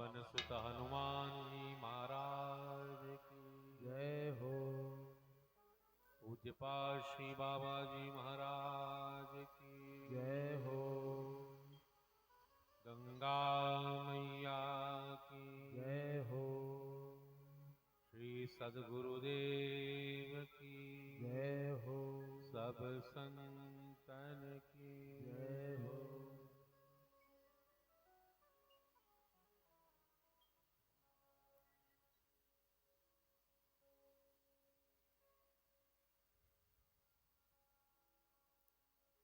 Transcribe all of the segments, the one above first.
पवन सुत हनुमान जी महाराज की जय हो। पूज्यपाद श्री बाबा जी महाराज की जय हो। गंगा मैया की जय हो। श्री सद्गुरुदेव की जय हो। सब संतन की जय हो।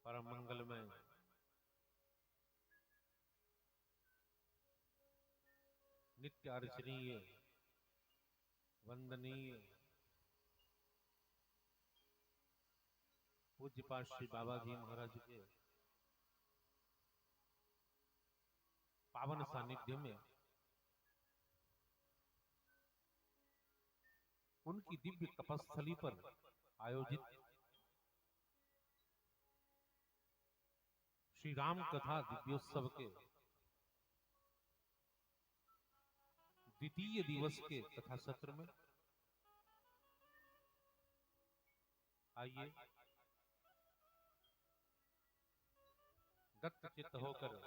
परम मंगल में नित्य अर्चनीय वंदनीय पूज्यपाद श्री बाबा जी महाराज के पावन सानिध्य में उनकी दिव्य तपस्थली पर आयोजित श्री राम कथा दिव्योत्सव के द्वितीय दिवस के कथा सत्र में आइए दत्त चित्त होकर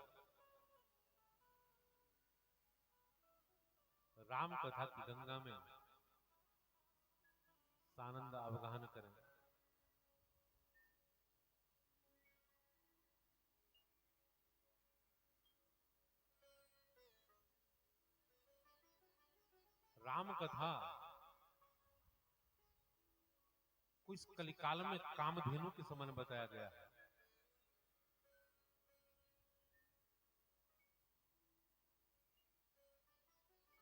राम कथा की गंगा में सानंद अवगाहन करें। राम कथा को इस कलिकाल में कामधेनु के समान बताया गया है।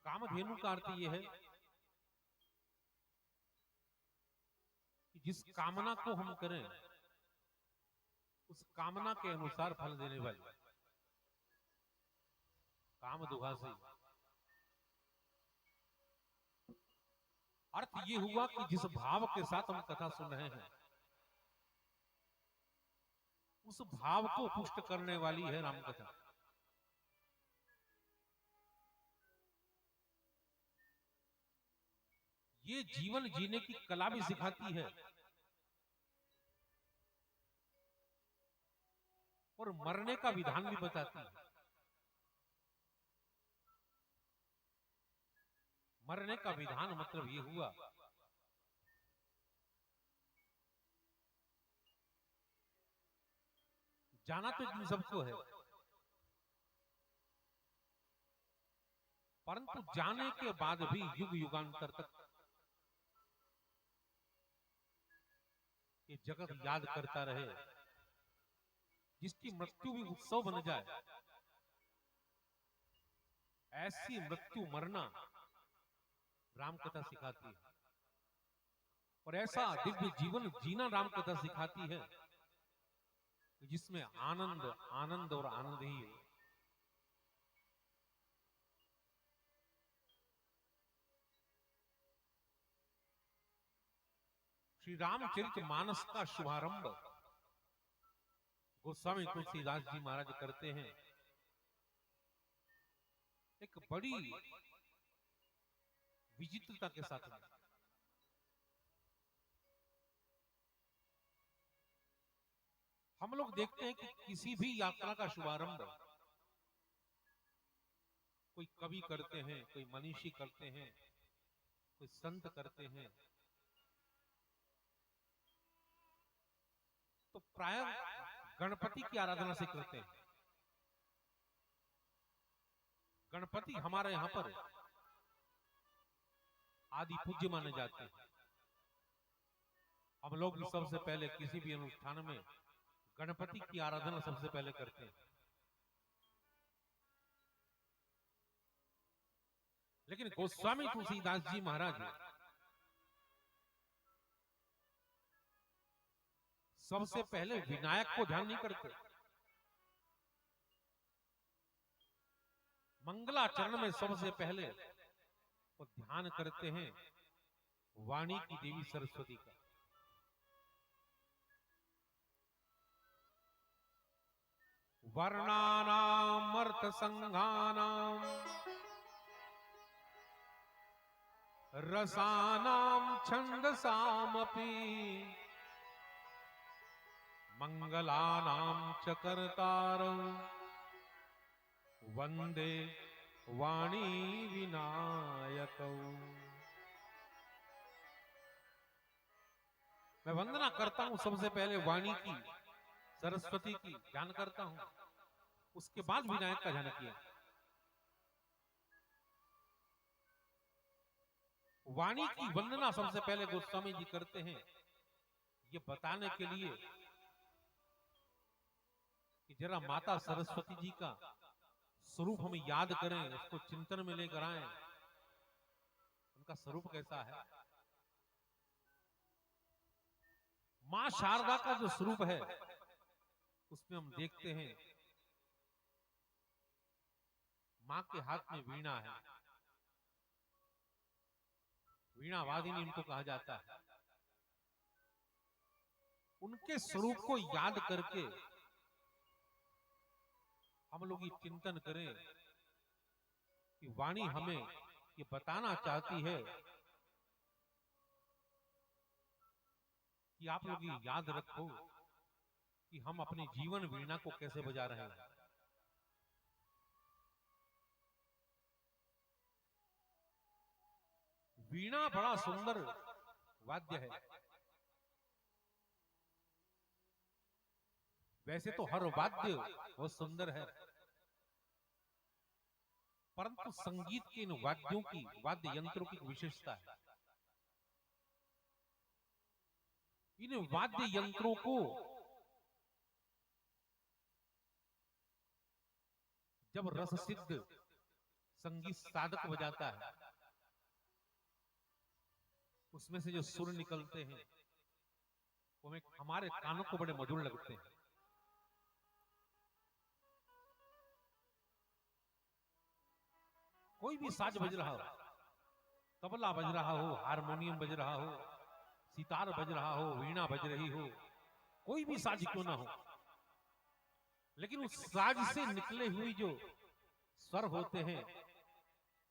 कामधेनु का अर्थ यह है कि जिस कामना को हम करें उस कामना के अनुसार फल देने वाली काम दुहासी। अर्थ ये हुआ कि जिस भाव के साथ हम कथा सुन रहे हैं उस भाव को पुष्ट करने वाली है रामकथा। ये जीवन जीने की कला भी सिखाती है और मरने का विधान भी बताती है। मरने का विधान मतलब ये हुआ जाना तो इन सबको है, परंतु जाने के बाद भी युग युगांतर तक ये जगत याद करता रहे। जिसकी मृत्यु भी उत्सव बन जाए ऐसी मृत्यु मरना रामकथा सिखाती है और ऐसा दिव्य जीवन जीना रामकथा सिखाती है जिसमें आनंद आनंद और आनंद ही है। श्री रामचरित मानस का शुभारंभ गोस्वामी तुलसीदास जी महाराज करते हैं एक बड़ी विचित्रता के साथ में। हम लोग देखते हैं कि किसी भी यात्रा का शुभारंभ कोई कवि करते हैं, कोई मनीषी करते हैं, कोई संत करते हैं, तो प्राय गणपति की आराधना से करते हैं। गणपति हमारे यहां पर आदि पूज्य माने जाते हैं। हम लोग सबसे पहले किसी भी अनुष्ठान में गणपति की आराधना सबसे पहले करते हैं। लेकिन गोस्वामी तुलसीदास जी महाराज सबसे पहले विनायक को ध्यान नहीं करते। मंगलाचरण में सबसे पहले वो ध्यान करते हैं वाणी की देवी सरस्वती का। वर्णानाम अर्थ संघानाम रसानां छन्दसामपि मंगलानां च कर्तारौ वंदे वाणी विनायकौ। मैं वंदना करता हूं सबसे पहले वाणी की, सरस्वती की ध्यान करता हूं, उसके बाद विनायक का ध्यान किया। वाणी की वंदना सबसे पहले गोस्वामी जी करते हैं, ये बताने के लिए कि जरा माता सरस्वती जी का स्वरूप हम याद करें, उसको चिंतन में लेकर आए, उनका स्वरूप कैसा है। मां शारदा का जो स्वरूप है उसमें हम देखते हैं मां के हाथ में वीणा है, वीणा वादिनी इनको कहा जाता है। उनके स्वरूप को याद करके हम लोग ये चिंतन करें कि वाणी हमें ये बताना चाहती है कि आप लोग ये याद रखो कि हम अपने जीवन वीणा को कैसे बजा रहे हैं। वीणा बड़ा सुंदर वाद्य है। वैसे तो हर वाद्य बहुत सुंदर है, परंतु संगीत के इन वाद्यों की, वाद्य यंत्रों की विशेषता है। इन वाद्य यंत्रों को जब रस सिद्ध संगीत साधक बजाता है, उसमें से जो सुर निकलते हैं वो हमारे कानों को बड़े मधुर लगते हैं। कोई भी साज बज रहा हो, तबला बज रहा हो, हारमोनियम बज रहा हो, सितार बज रहा हो, वीणा बज रही हो, कोई भी साज क्यों ना हो, लेकिन उस साज से निकले हुई जो स्वर होते हैं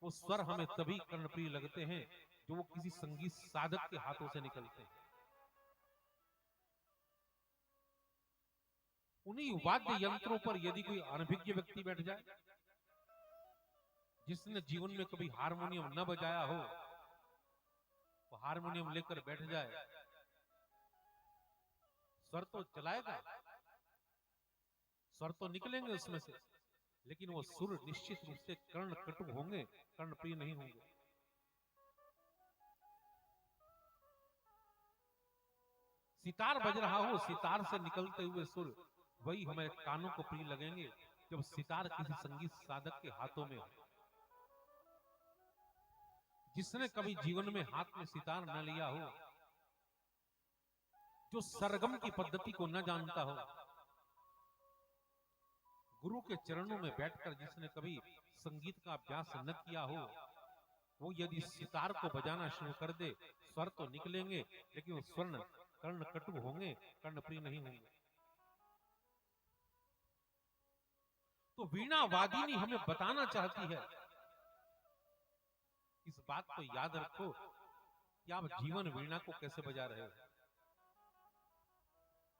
वो स्वर हमें तभी कर्णप्रिय लगते हैं जो वो किसी संगीत साधक के हाथों से निकलते हैं। उन्हीं वाद्य यंत्रों पर यदि कोई अनभिज्ञ व्यक्ति बैठ जाए, जिसने जीवन में कभी हारमोनियम न बजाया हो, वो हारमोनियम लेकर बैठ जाए, स्वर तो चलाएगा, स्वर तो निकलेंगे उसमें से, लेकिन वो सुर निश्चित रूप से कर्ण कटु होंगे, कर्णप्रिय नहीं होंगे। सितार बज रहा हो, सितार से निकलते हुए सुर वही हमारे कानों को प्रिय लगेंगे जब सितार किसी संगीत साधक के हाथों में हो। जिसने कभी जीवन में हाथ में सितार न लिया हो, जो सरगम की पद्धति को न जानता हो, गुरु के चरणों में बैठकर जिसने कभी संगीत का अभ्यास न किया हो, वो यदि सितार को बजाना शुरू कर दे, स्वर तो निकलेंगे लेकिन वो स्वर्ण कर्ण कटु होंगे, कर्णप्रिय नहीं होंगे। तो वीणा वादिनी हमें बताना चाहती है, इस बात को याद रखो कि आप जीवन वीणा को कैसे बजा रहे हो।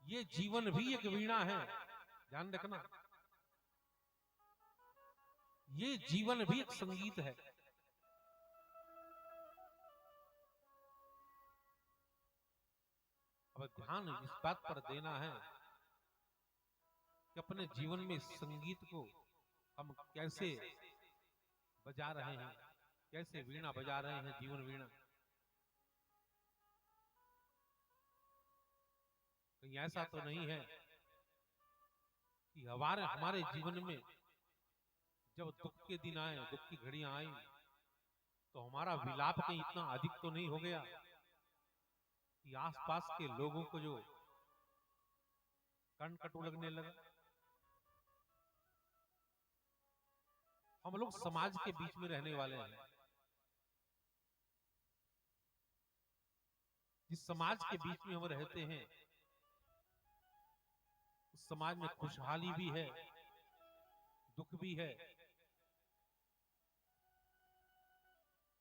ये जीवन भी एक वीणा है, ध्यान रखना। ये जीवन भी एक संगीत है। अब ध्यान इस बात पर देना है कि अपने जीवन में संगीत को हम कैसे बजा रहे हैं, कैसे वीणा बजा रहे हैं, जीवन वीणा। कहीं ऐसा तो नहीं है कि हमारे जीवन में जब दुख के दिन आए, दुख की घड़ियां आई, तो हमारा विलाप कहीं इतना अधिक तो नहीं हो गया कि आसपास के लोगों को जो कर्ण कटु लगने लगा। हम लोग समाज के बीच में रहने वाले हैं। जिस समाज के बीच में हम रहते हैं, उस समाज में खुशहाली भी है, दुख भी है।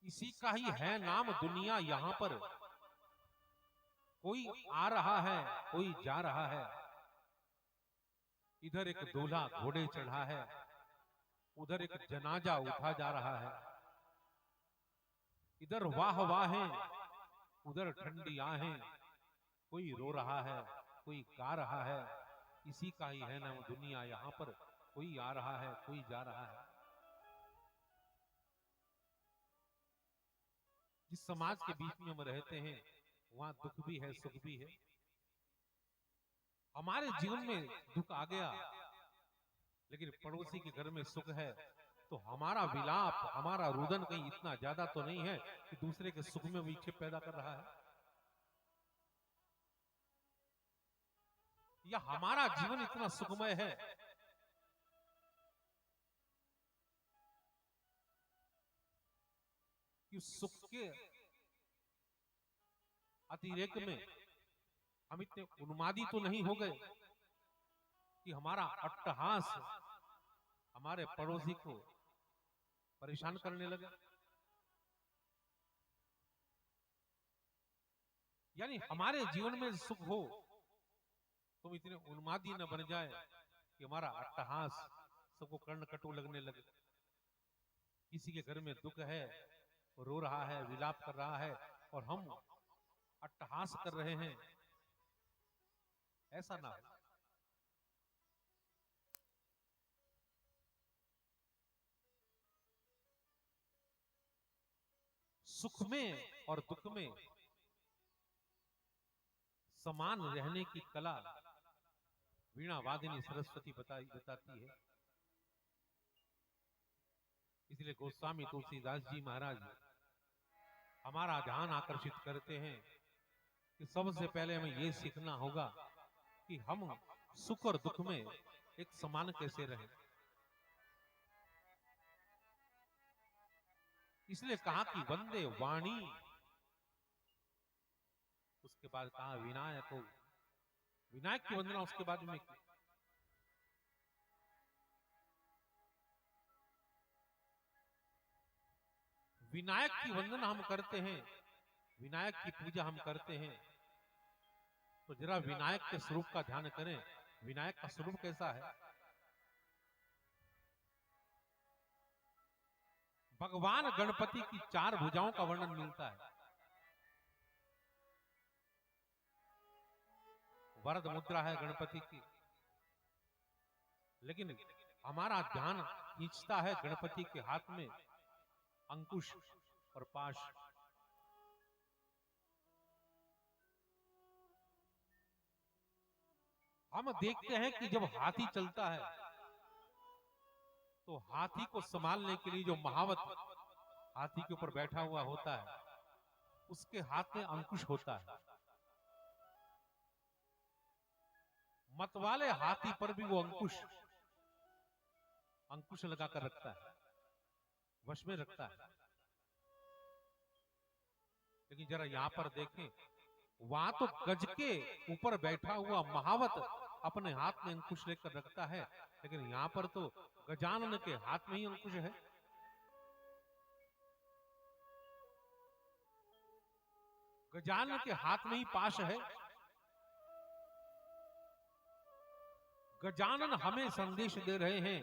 इसी का ही है नाम दुनिया। यहां पर कोई आ रहा है, कोई जा रहा है। इधर एक दूल्हा घोड़े चढ़ा है, उधर एक जनाजा उठा जा रहा है। इधर वाह वाहें, उधर ठंडी आहें। कोई रो रहा है, कोई गा रहा है। इसी का ही है नाम दुनिया। यहां पर कोई आ रहा है, कोई जा रहा है। जिस समाज के बीच में हम रहते हैं, वहां दुख भी है, सुख भी है। हमारे जीवन में दुख आ गया, लेकिन पड़ोसी के घर में सुख है, तो हमारा विलाप, हमारा रुदन कहीं इतना ज्यादा तो नहीं है कि दूसरे के सुख में विक्षेप पैदा कर रहा है। या हमारा जीवन इतना सुखमय है कि सुख के अतिरेक में हम इतने उन्मादी तो नहीं हो गए कि हमारा अट्टहास हमारे पड़ोसी को परेशान करने लगे। यानी हमारे जीवन में सुख हो तो हम इतने उन्मादी न बन जाए कि हमारा अट्टहास सबको कर्णकटु लगने लगे। किसी के घर में दुख है, रो रहा है, विलाप कर रहा है, और हम अट्टहास कर रहे हैं, ऐसा ना हो। सुख में और दुख में समान रहने की कला वीणा वादिनी सरस्वती बताती है। इसलिए गोस्वामी तुलसीदास जी महाराज हमारा ध्यान आकर्षित करते हैं कि सबसे पहले हमें यह सीखना होगा कि हम सुख और दुख में एक समान कैसे रहें। इसलिए कहा कि वंदे वाणी, उसके बाद कहा विनायक हो। विनायक की वंदना उसके बाद में की। विनायक की वंदना हम करते हैं, विनायक की पूजा हम करते हैं, तो जरा विनायक के स्वरूप का ध्यान करें। विनायक का स्वरूप कैसा है? भगवान गणपति की 4 भुजाओं का वर्णन मिलता है। वरद मुद्रा है गणपति की, लेकिन हमारा ध्यान खींचता है गणपति के हाथ में अंकुश और पाश। हम देखते हैं कि जब हाथी चलता है तो हाथी को संभालने के लिए जो महावत हाथी के ऊपर बैठा हुआ होता है, उसके हाथ में अंकुश होता है। मतवाले हाथी पर भी वो अंकुश लगाकर रखता है, वश में रखता है। लेकिन जरा यहां पर देखें, वहां तो गज के ऊपर बैठा हुआ महावत अपने हाथ में अंकुश लेकर रखता है, लेकिन यहां पर तो गजानन के हाथ में ही अंकुश है। गजानन के हाथ में ही पाश है। गजानन हमें संदेश दे रहे हैं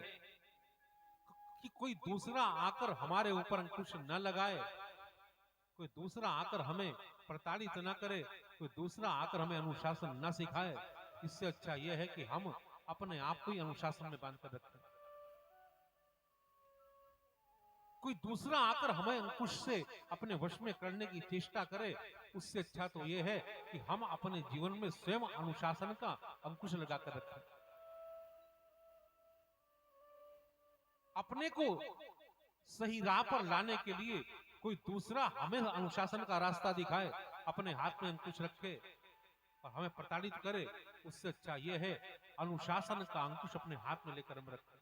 कि कोई दूसरा आकर हमारे ऊपर अंकुश न लगाए, कोई दूसरा आकर हमें प्रताड़ित न करे, कोई दूसरा आकर हमें अनुशासन न सिखाए। इससे अच्छा यह है कि हम अपने आप को ही अनुशासन में बांध कर रखें। कोई दूसरा आकर हमें अंकुश से अपने वश में करने की चेष्टा करे, उससे अच्छा तो यह है कि हम अपने जीवन में स्वयं अनुशासन का अंकुश लगाकर रखें। अपने को सही राह पर लाने के लिए कोई दूसरा हमें अनुशासन का रास्ता दिखाए, अपने हाथ में अंकुश रखे और हमें प्रताड़ित करे, उससे अच्छा यह है अनुशासन का अंकुश अपने हाथ में लेकर हम रखें।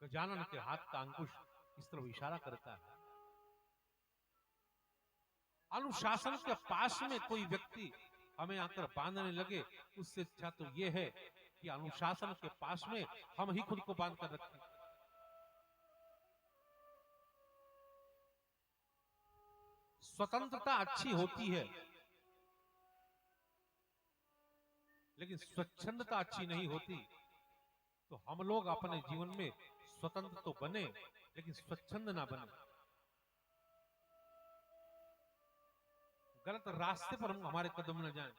गजानन के हाथ का अंकुश इस तरफ इशारा करता है। अनुशासन के पास में कोई व्यक्ति हमें आकर बांधने लगे, उससे अच्छा तो यह है कि अनुशासन के पास में हम ही खुद को बांध कर रखें। स्वतंत्रता अच्छी होती है, लेकिन स्वच्छंदता अच्छी नहीं होती। तो हम लोग अपने जीवन में स्वतंत्र तो बने, लेकिन स्वच्छंद ना बने। गलत रास्ते पर हम हमारे कदम न जाएं।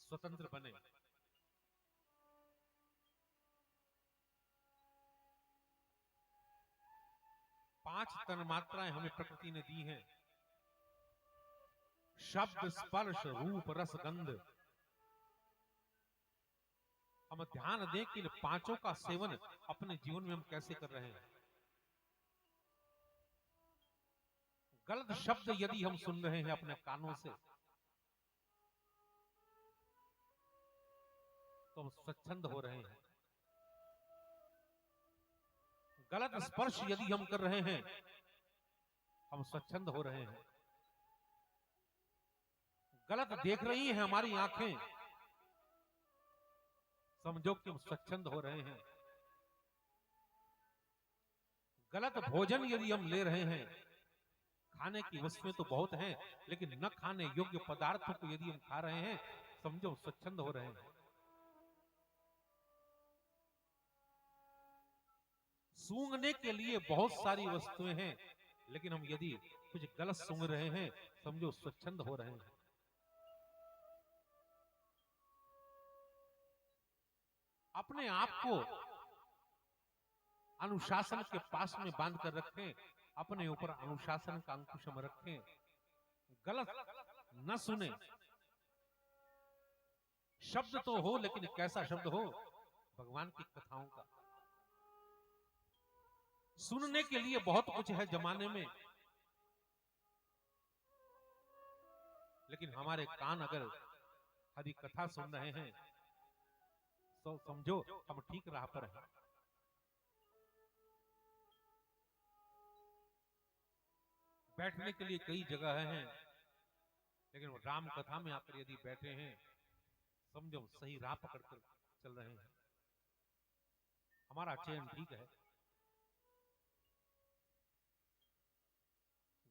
स्वतंत्र बने। 5 तन्मात्राएं हमें प्रकृति ने दी हैं। शब्द, स्पर्श, रूप, रस, गंध। हम ध्यान दें कि इन पांचों का सेवन अपने जीवन में हम कैसे कर रहे हैं। गलत शब्द यदि हम सुन रहे हैं अपने कानों से, तो हम स्वच्छंद हो रहे हैं। गलत स्पर्श यदि हम कर रहे हैं, हम स्वच्छंद हो रहे हैं। गलत देख रही हैं हमारी आंखें, समझो कि हम स्वच्छंद हो रहे हैं। गलत भोजन यदि हम ले रहे हैं, खाने की वस्तुएं तो बहुत हैं, लेकिन न खाने योग्य पदार्थों को यदि हम खा रहे हैं, समझो स्वच्छंद हो रहे हैं। सूंघने के लिए बहुत सारी वस्तुएं हैं, लेकिन हम यदि कुछ गलत सूंघ रहे हैं, समझो स्वच्छंद हो रहे हैं। अपने आप को अनुशासन के पास में बांध कर रखें, अपने ऊपर अनुशासन का अंकुश हम रखें। गलत न सुने। शब्द तो हो, लेकिन कैसा शब्द हो? भगवान की कथाओं का। सुनने के लिए बहुत कुछ है जमाने में, लेकिन हमारे कान अगर हरी कथा सुन रहे हैं, तो समझो हम ठीक राह पर हैं। बैठने के लिए कई जगह हैं, लेकिन राम कथा में आकर यदि बैठे हैं, समझो सही राह पकड़कर चल रहे हैं। हमारा चयन ठीक है।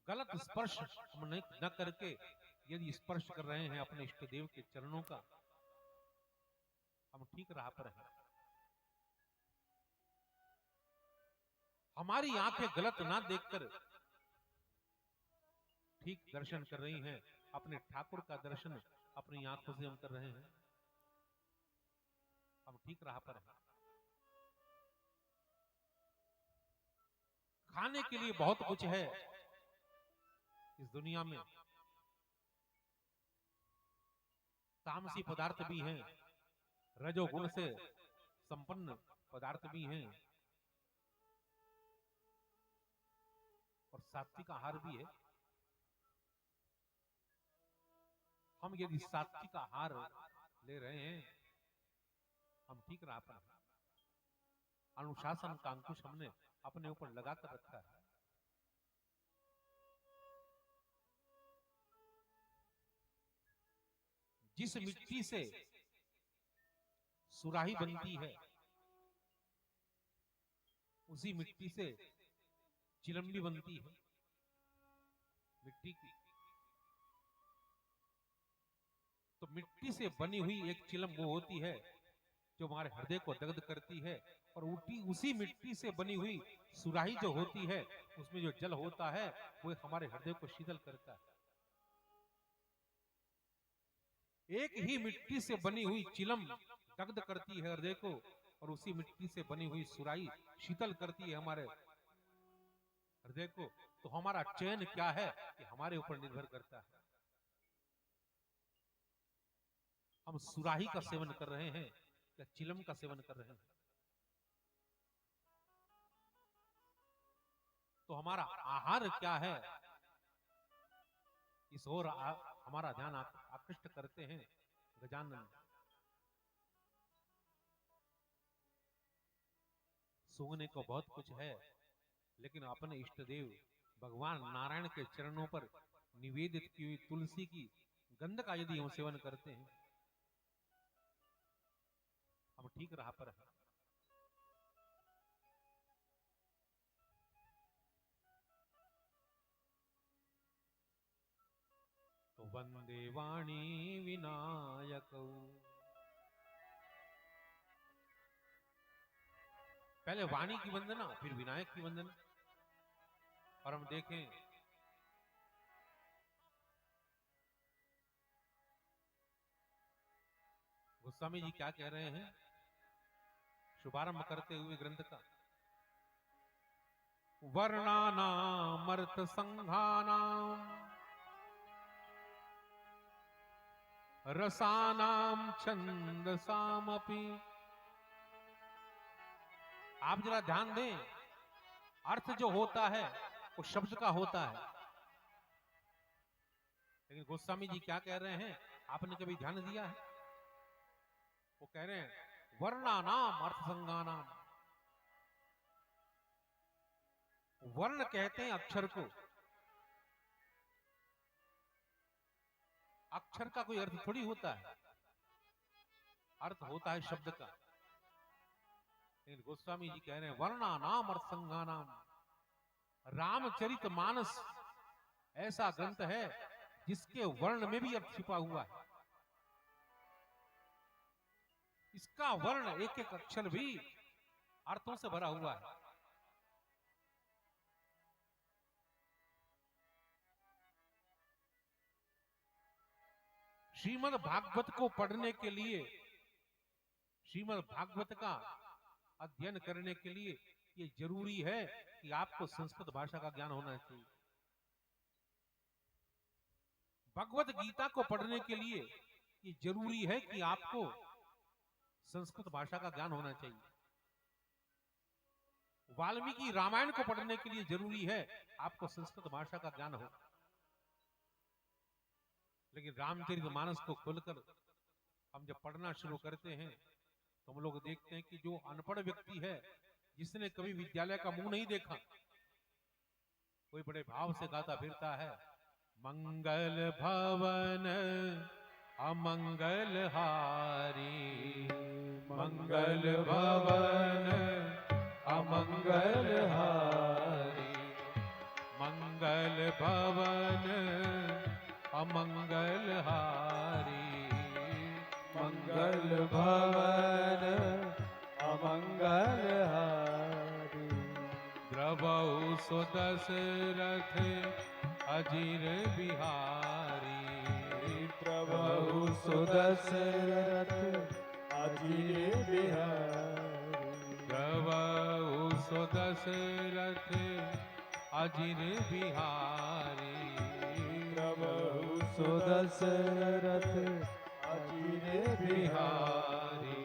गलत स्पर्श हम न करके यदि स्पर्श कर रहे हैं अपने इष्ट देव के चरणों का, हम ठीक राह पर हैं। हमारी आंखें गलत ना देखकर ठीक दर्शन कर रही हैं। अपने ठाकुर का दर्शन अपनी आंखों से हम कर रहे हैं, हम ठीक राह पर हैं। खाने के लिए बहुत कुछ है इस दुनिया में। तामसी पदार्थ भी हैं, रजोगुण से संपन्न पदार्थ भी हैं, और सात्विक आहार भी है। हम यदि सात्विक आहार ले रहे हैं, हम ठीक राह पर हैं। अनुशासन का अंकुश हमने अपने ऊपर लगाकर रखा है। जिस मिट्टी से सुराही बनती है, उसी मिट्टी से चिलम भी बनती है, मिट्टी की। तो मिट्टी से बनी हुई एक चिलम वो होती है जो हमारे हृदय को दग्ध करती है, और उसी मिट्टी से बनी हुई सुराही जो होती है, उसमें जो जल होता है, वो हमारे हृदय को शीतल करता है। एक ही मिट्टी से बनी हुई चिलम दग्ध करती है हृदय को, और उसी मिट्टी से बनी हुई सुराही शीतल करती है हमारे हृदय को। तो हमारा चयन क्या है, कि हमारे ऊपर निर्भर करता है। हम सुराही का सेवन कर रहे हैं या चिलम का सेवन कर रहे हैं। तो हमारा आहार क्या है, इस ओर हमारा ध्यान आकृष्ट करते हैं गजानन। सूंघने को बहुत कुछ है, लेकिन अपने इष्ट देव भगवान नारायण के चरणों पर निवेदित की हुई तुलसी की गंध का यदि हम सेवन करते हैं, हम ठीक राह पर हैं। तो वंदे वाणी विनायक, पहले वाणी की वंदना फिर विनायक की वंदना। और हम देखें गोस्वामी जी क्या कह रहे हैं शुभारंभ करते हुए ग्रंथ का। वर्णानामर्थ संघानाम रसानाम छंदसामपि। आप जरा ध्यान दें, अर्थ जो होता है वो शब्द का होता है, लेकिन गोस्वामी जी क्या कह रहे हैं, आपने कभी ध्यान दिया है? वो कह रहे हैं वर्णानाम अर्थ संज्ञानाम। वर्ण कहते हैं अक्षर को, अक्षर का कोई अर्थ थोड़ी होता है, अर्थ होता है शब्द का। लेकिन गोस्वामी जी कह रहे हैं वर्णानाम अर्थ संज्ञानाम। रामचरित मानस ऐसा ग्रंथ है जिसके वर्ण में भी अर्थ छिपा हुआ है। इसका वर्ण एक एक अक्षर भी अर्थों से भरा हुआ है। श्रीमद् भागवत को पढ़ने के लिए, श्रीमद् भागवत का अध्ययन करने के लिए ये जरूरी है कि आपको संस्कृत भाषा का ज्ञान होना चाहिए। भगवत गीता को पढ़ने के लिए ये जरूरी है कि आपको संस्कृत भाषा का ज्ञान होना चाहिए। वाल्मीकि रामायण को पढ़ने के लिए जरूरी है आपको संस्कृत भाषा का ज्ञान हो। लेकिन रामचरितमानस को खोलकर हम जब पढ़ना शुरू करते हैं तो हम लोग देखते हैं कि जो अनपढ़ व्यक्ति है, जिसने कभी विद्यालय का मुंह नहीं देखा, कोई बड़े भाव से गाता फिरता है मंगल भवन अमंगल हारी, मंगल भवन अमंगल हारी, मंगल भवन अमंगल हारी, मंगल भवन अमंगल हारी। द्रवौ सुदशरथ अजीर बिहारी, प्रभु सुदशरथ अजीर बिहारी। द्रवौ सुदशरथ अजीर बिहारी, प्रभु सुदशरथ अजीर बिहारी।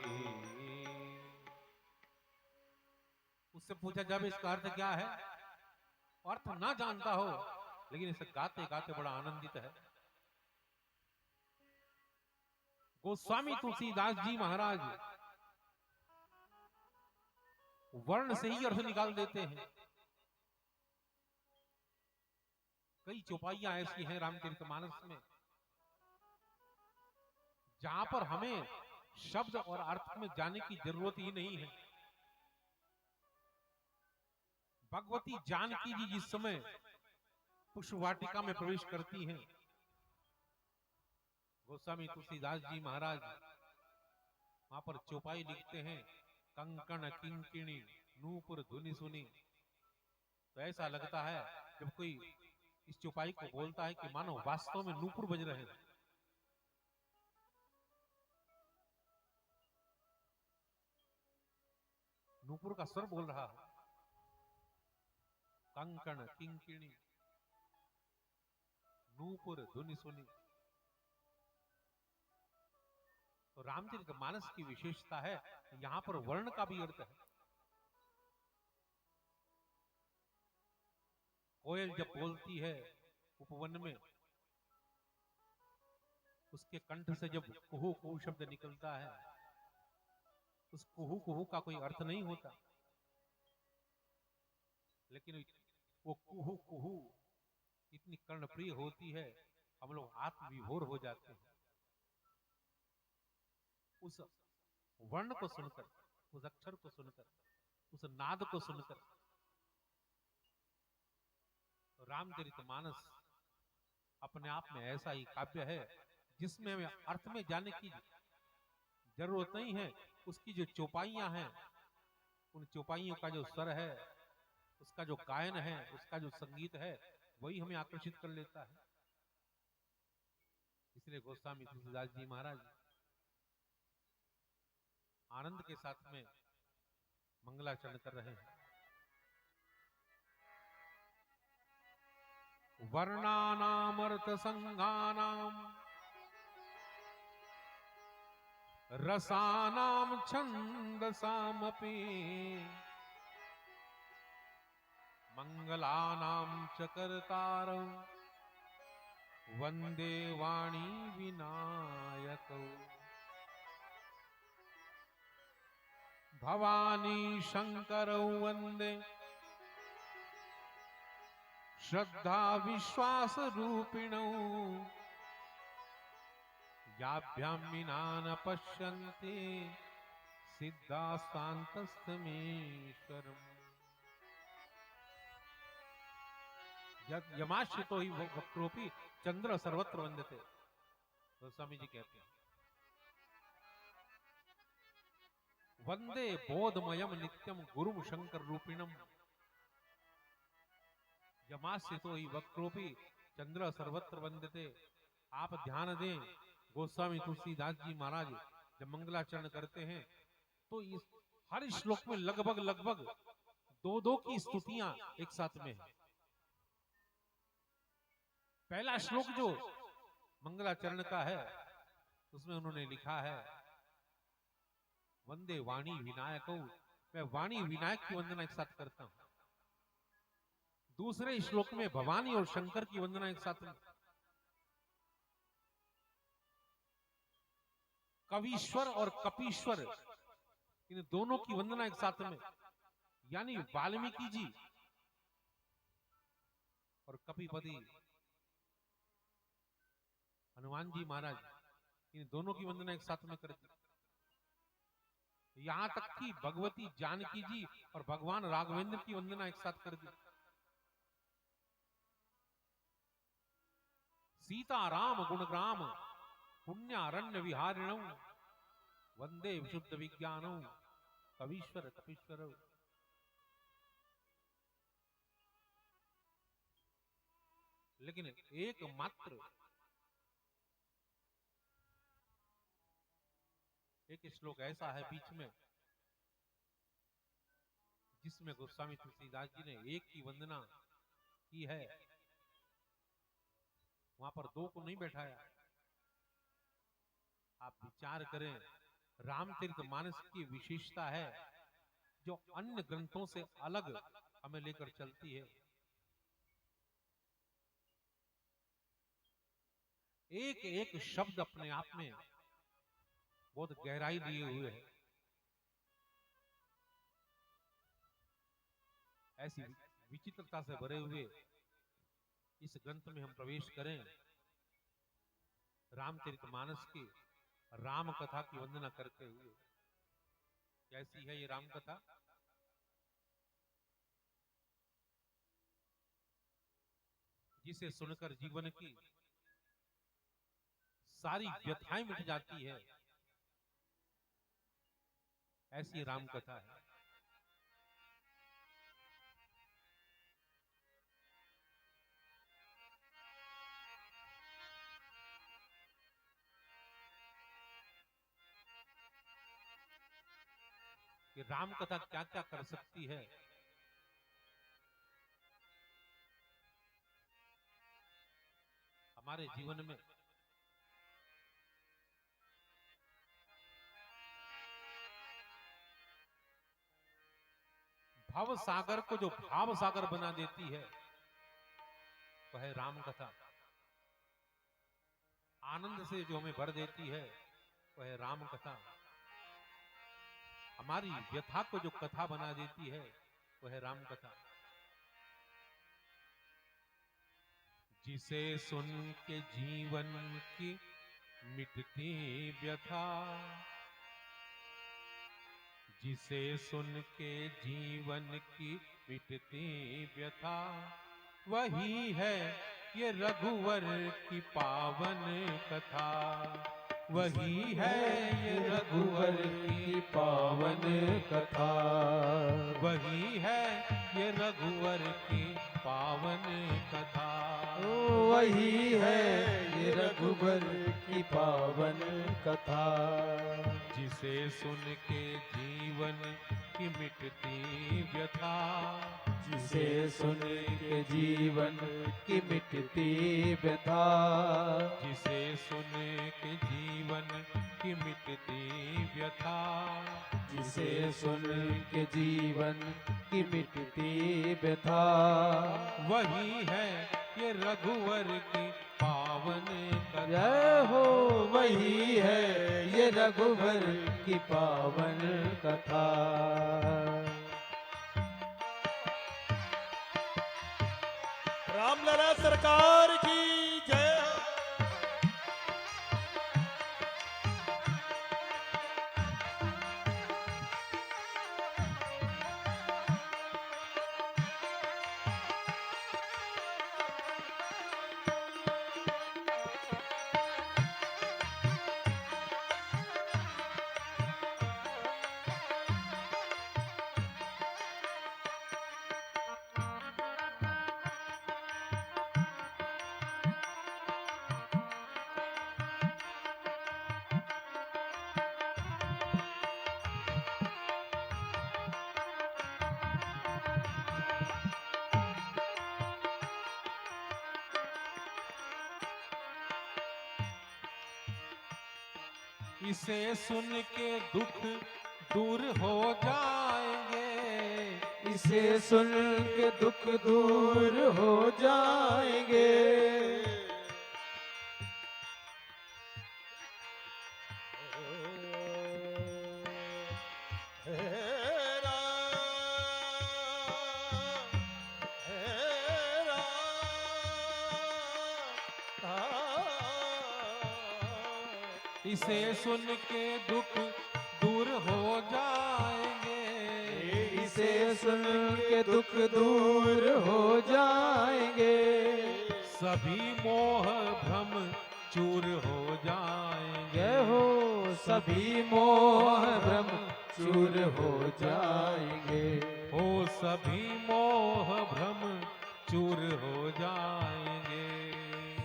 उससे पूछा जब इसका अर्थ क्या है, अर्थ ना जानता हो लेकिन इसे गाते गाते बड़ा आनंदित है। गोस्वामी तुलसीदास जी महाराज वर्ण से ही अर्थ निकाल देते हैं। कई चौपाइयां ऐसी हैं रामचरितमानस में जहां पर हमें शब्द और अर्थ में जाने की जरूरत ही नहीं है। भगवती जानकी जी जिस समय पुष्प वाटिका में प्रवेश करती हैं, गोस्वामी तुलसीदास जी महाराज वहां पर चौपाई लिखते हैं कंकण किंकिणी नूपुर धुनि सुनी। तो ऐसा लगता है जब कोई इस चौपाई को बोलता है कि मानो वास्तव में नूपुर बज रहे हैं। नूपुर का स्वर बोल रहा है, कंकण किंकिणी नूपुर धुनि सुनी। तो रामचरितमानस की विशेषता है यहां पर वर्ण का भी अर्थ है। कोयल जब बोलती है उपवन में, उसके कंठ से जब कुहू कुहू शब्द निकलता है, उस कुहू कुहू का कोई अर्थ नहीं होता, लेकिन वो कुहू कुहू इतनी कर्णप्रिय होती है, हम लोग आत्मविभोर हो जाते हैं उस वर्ण को सुनकर, उस अक्षर को सुनकर, उस नाद को सुनकर। तो रामचरितमानस अपने आप में ऐसा ही काव्य है जिसमें हमें अर्थ में जाने की जरूरत नहीं है। उसकी जो चौपाइयां हैं, उन चौपाइयों का जो स्वर है, उसका जो गायन है, उसका जो संगीत है, वही हमें आकर्षित कर लेता है। इसलिए गोस्वामी तुलसीदास जी महाराज आनंद के साथ में मंगलाचरण कर रहे हैं। वर्णानामर्थ संगानाम रसानाम छंदसामपि मंगलानाम च कर्तारं वंदे वाणी विनायकौ। भवानी शंकरौ वंदे श्रद्धा विश्वास रूपिणौ याभ्यां विना न पश्यन्ते सिद्धास्तान्तस्तमेश्वरम्। यमाश्रितो हि वक्रोपि चंद्र सर्वत्र वंदते। गोस्वामी जी कहते हैं वंदे बोधमयम नित्यम गुरुम शंकर रूपिणम यमाश्रितो हि वक्रोपि चंद्र सर्वत्र वंदते। आप ध्यान दें, गोस्वामी तुलसीदास जी महाराज जब मंगलाचरण करते हैं तो इस हर श्लोक में लगभग लगभग दो की स्तुतियां एक साथ में है। पहला श्लोक जो मंगलाचरण का है उसमें उन्होंने लिखा है वंदे वाणी विनायक, मैं वाणी विनायक की वंदना एक साथ करता हूं। दूसरे श्लोक में भवानी और शंकर की वंदना एक साथ में। कवीश्वर और कपीश्वर इन दोनों की वंदना एक साथ में, यानी वाल्मीकि जी और कपिपति हनुमान जी महाराज, इन दोनों की वंदना एक साथ में कर दी। यहां तक कि भगवती जानकी जी और भगवान राघवेंद्र की वंदना एक साथ कर दी। सीता राम गुणग्राम पुण्यारण्य विहारिणौ वंदे विशुद्ध विज्ञानौ कवीश्वर कपीश्वर। लेकिन एकमात्र एक श्लोक ऐसा है बीच में जिसमें गोस्वामी तुलसीदास जी ने एक की वंदना की है, वहां पर दो को नहीं बैठाया। आप विचार करें, रामचरितमानस की विशेषता है जो अन्य ग्रंथों से अलग हमें लेकर चलती है। एक एक शब्द अपने आप में बहुत गहराई लिए हुए है। ऐसी विचित्रता से भरे हुए इस ग्रंथ में हम प्रवेश करें, रामचरितमानस की राम कथा की वंदना करते हुए। कैसी है ये राम कथा? जिसे सुनकर जीवन की सारी व्यथाएं मिट जाती है, ऐसी राम कथा है। कि राम कथा क्या क्या कर सकती है। हमारे जीवन में भव सागर को जो भाव सागर बना देती है वह है राम कथा। आनंद से जो हमें भर देती है वह है राम कथा। हमारी व्यथा को जो कथा बना देती है वह है राम कथा। जिसे सुन के जीवन की मिटती व्यथा, जिसे सुन के जीवन की मिटती व्यथा, वही है ये रघुवर की पावन कथा, वही है ये रघुवर की पावन कथा, वही है ये रघुवर की पावन कथा, वही है ये रघुबर की पावन कथा, जिसे सुन के जीवन की मिटती व्यथा, जिसे सुन के जीवन की मिटती व्यथा, जिसे सुन के जीवन की मिटती व्यथा, जिसे सुन के जीवन की मिटती व्यथा, वही है ये रघुवर की पावन कथा। जय हो वही है ये रघुबर की पावन कथा। रामलला सरकार की जय। इसे सुन के दुख दूर हो जाएंगे, इसे सुन के दुख दूर हो जाएंगे, इसे सुन के दुख दूर हो जाएंगे, इसे सुन के दुख दूर हो जाएंगे, सभी मोह भ्रम चूर हो जाएंगे, जय हो सभी मोह भ्रम चूर हो जाएंगे, हो सभी मोह भ्रम चूर हो जाएंगे,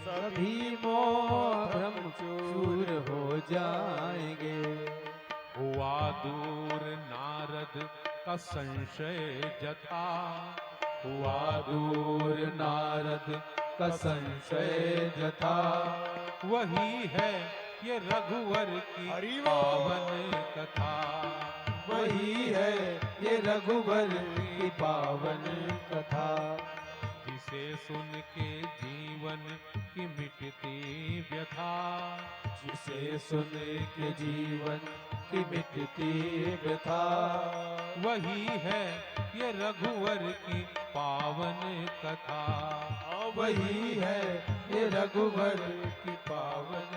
सभी मोह भ्रम चूर हो जाएंगे। हुआ दूर नारद का संशय जथा, हुआ दूर नारद का संशय जथा, वही है ये रघुवर की हरि बोल। पावन कथा, वही है ये रघुबर की पावन कथा, जिसे सुन के जीवन की मिटती व्यथा, जिसे सुन के जीवन की मिटती व्यथा, वही है ये रघुवर की पावन कथा, वही है ये रघुबर की पावन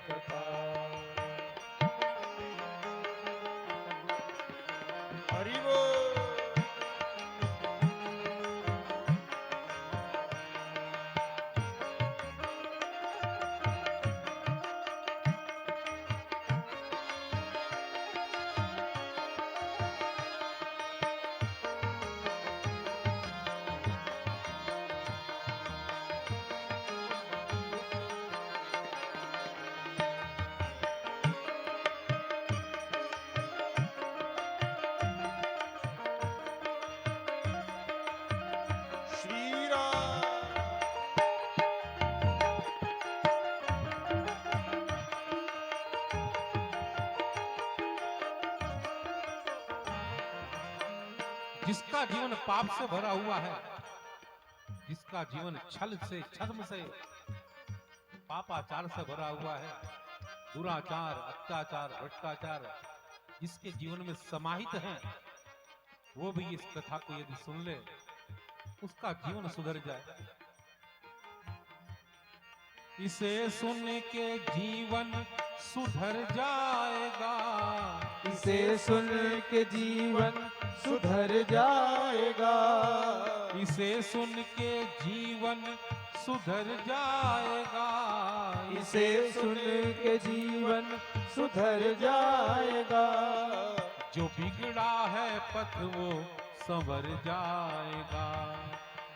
कथा। हरि बोल। श्री राम। जिसका जीवन पाप से भरा हुआ है, जिसका जीवन छल से छद्म से पापाचार से भरा हुआ है, दुराचार अत्याचार भ्रष्टाचार जिसके जीवन में समाहित है, वो भी इस कथा को यदि सुन ले उसका जीवन सुधर जाए। इसे सुन के जीवन सुधर जाएगा। इसे सुन के जीवन सुधर जाएगा। इसे सुन के जीवन सुधर जाएगा। इसे सुन के जीवन सुधर जाएगा। जो बिगड़ा है पथ वो संवर जाएगा।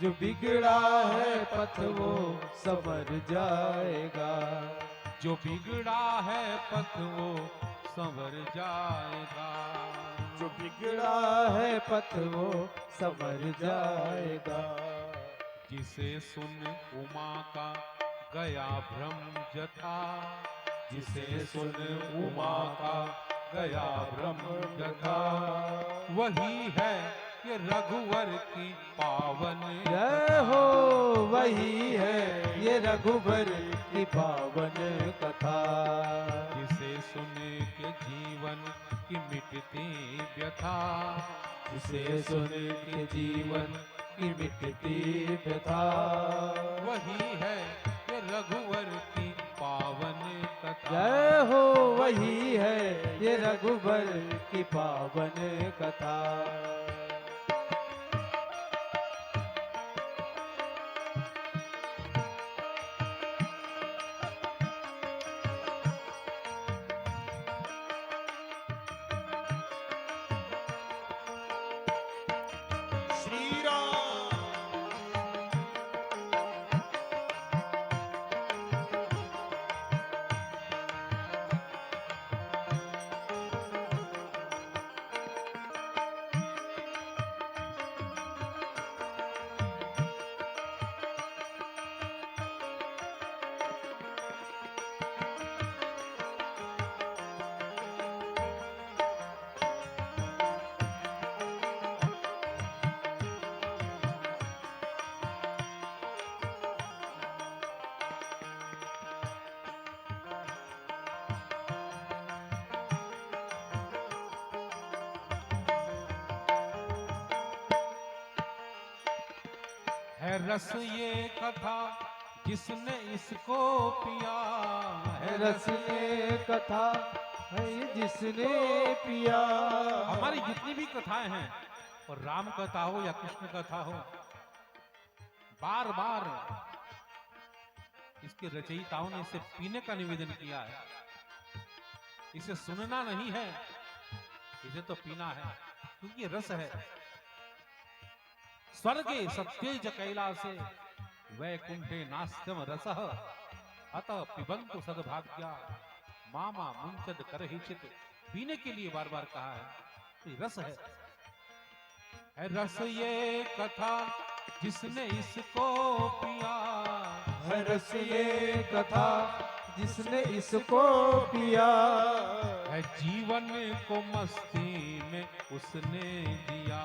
जो बिगड़ा है पथ वो संवर जाएगा। जो बिगड़ा है पथ वो संवर जाएगा। जो बिगड़ा है पथ वो संवर जाएगा। जिसे सुन उमा का गया भ्रम जथा। जिसे सुन उमा का गया भ्रम जथा। वही है ये रघुवर की पावन जय हो वही है ये रघुबर की पावन कथा। जिसे सुन के जीवन की मिटती व्यथा। जिसे सुन के जीवन की मिटती व्यथा। वही है ये रघुवर की पावन कथा। जय हो वही है ये रघुबर की पावन कथा। श्री राम है रस ये कथा जिसने इसको पिया। है रस ये कथा है जिसने पिया। हमारी जितनी भी कथाएं हैं और राम कथा हो या कृष्ण कथा हो, बार बार इसके रचयिताओं ने इसे पीने का निवेदन किया है। इसे सुनना नहीं है, इसे तो पीना है, क्योंकि ये रस है। स्वर्गे सत्येज कैलासे वैकुंठे नास्त्यम रसः अतः पिबन्तु सद्भाग्या मामा मुंचद करहिचित। पीने के लिए बार बार कहा है, तो ये रस है रस ये कथा जिसने इसको पिया। है रस ये कथा जिसने इसको पिया। है जीवन को मस्ती में उसने जिया।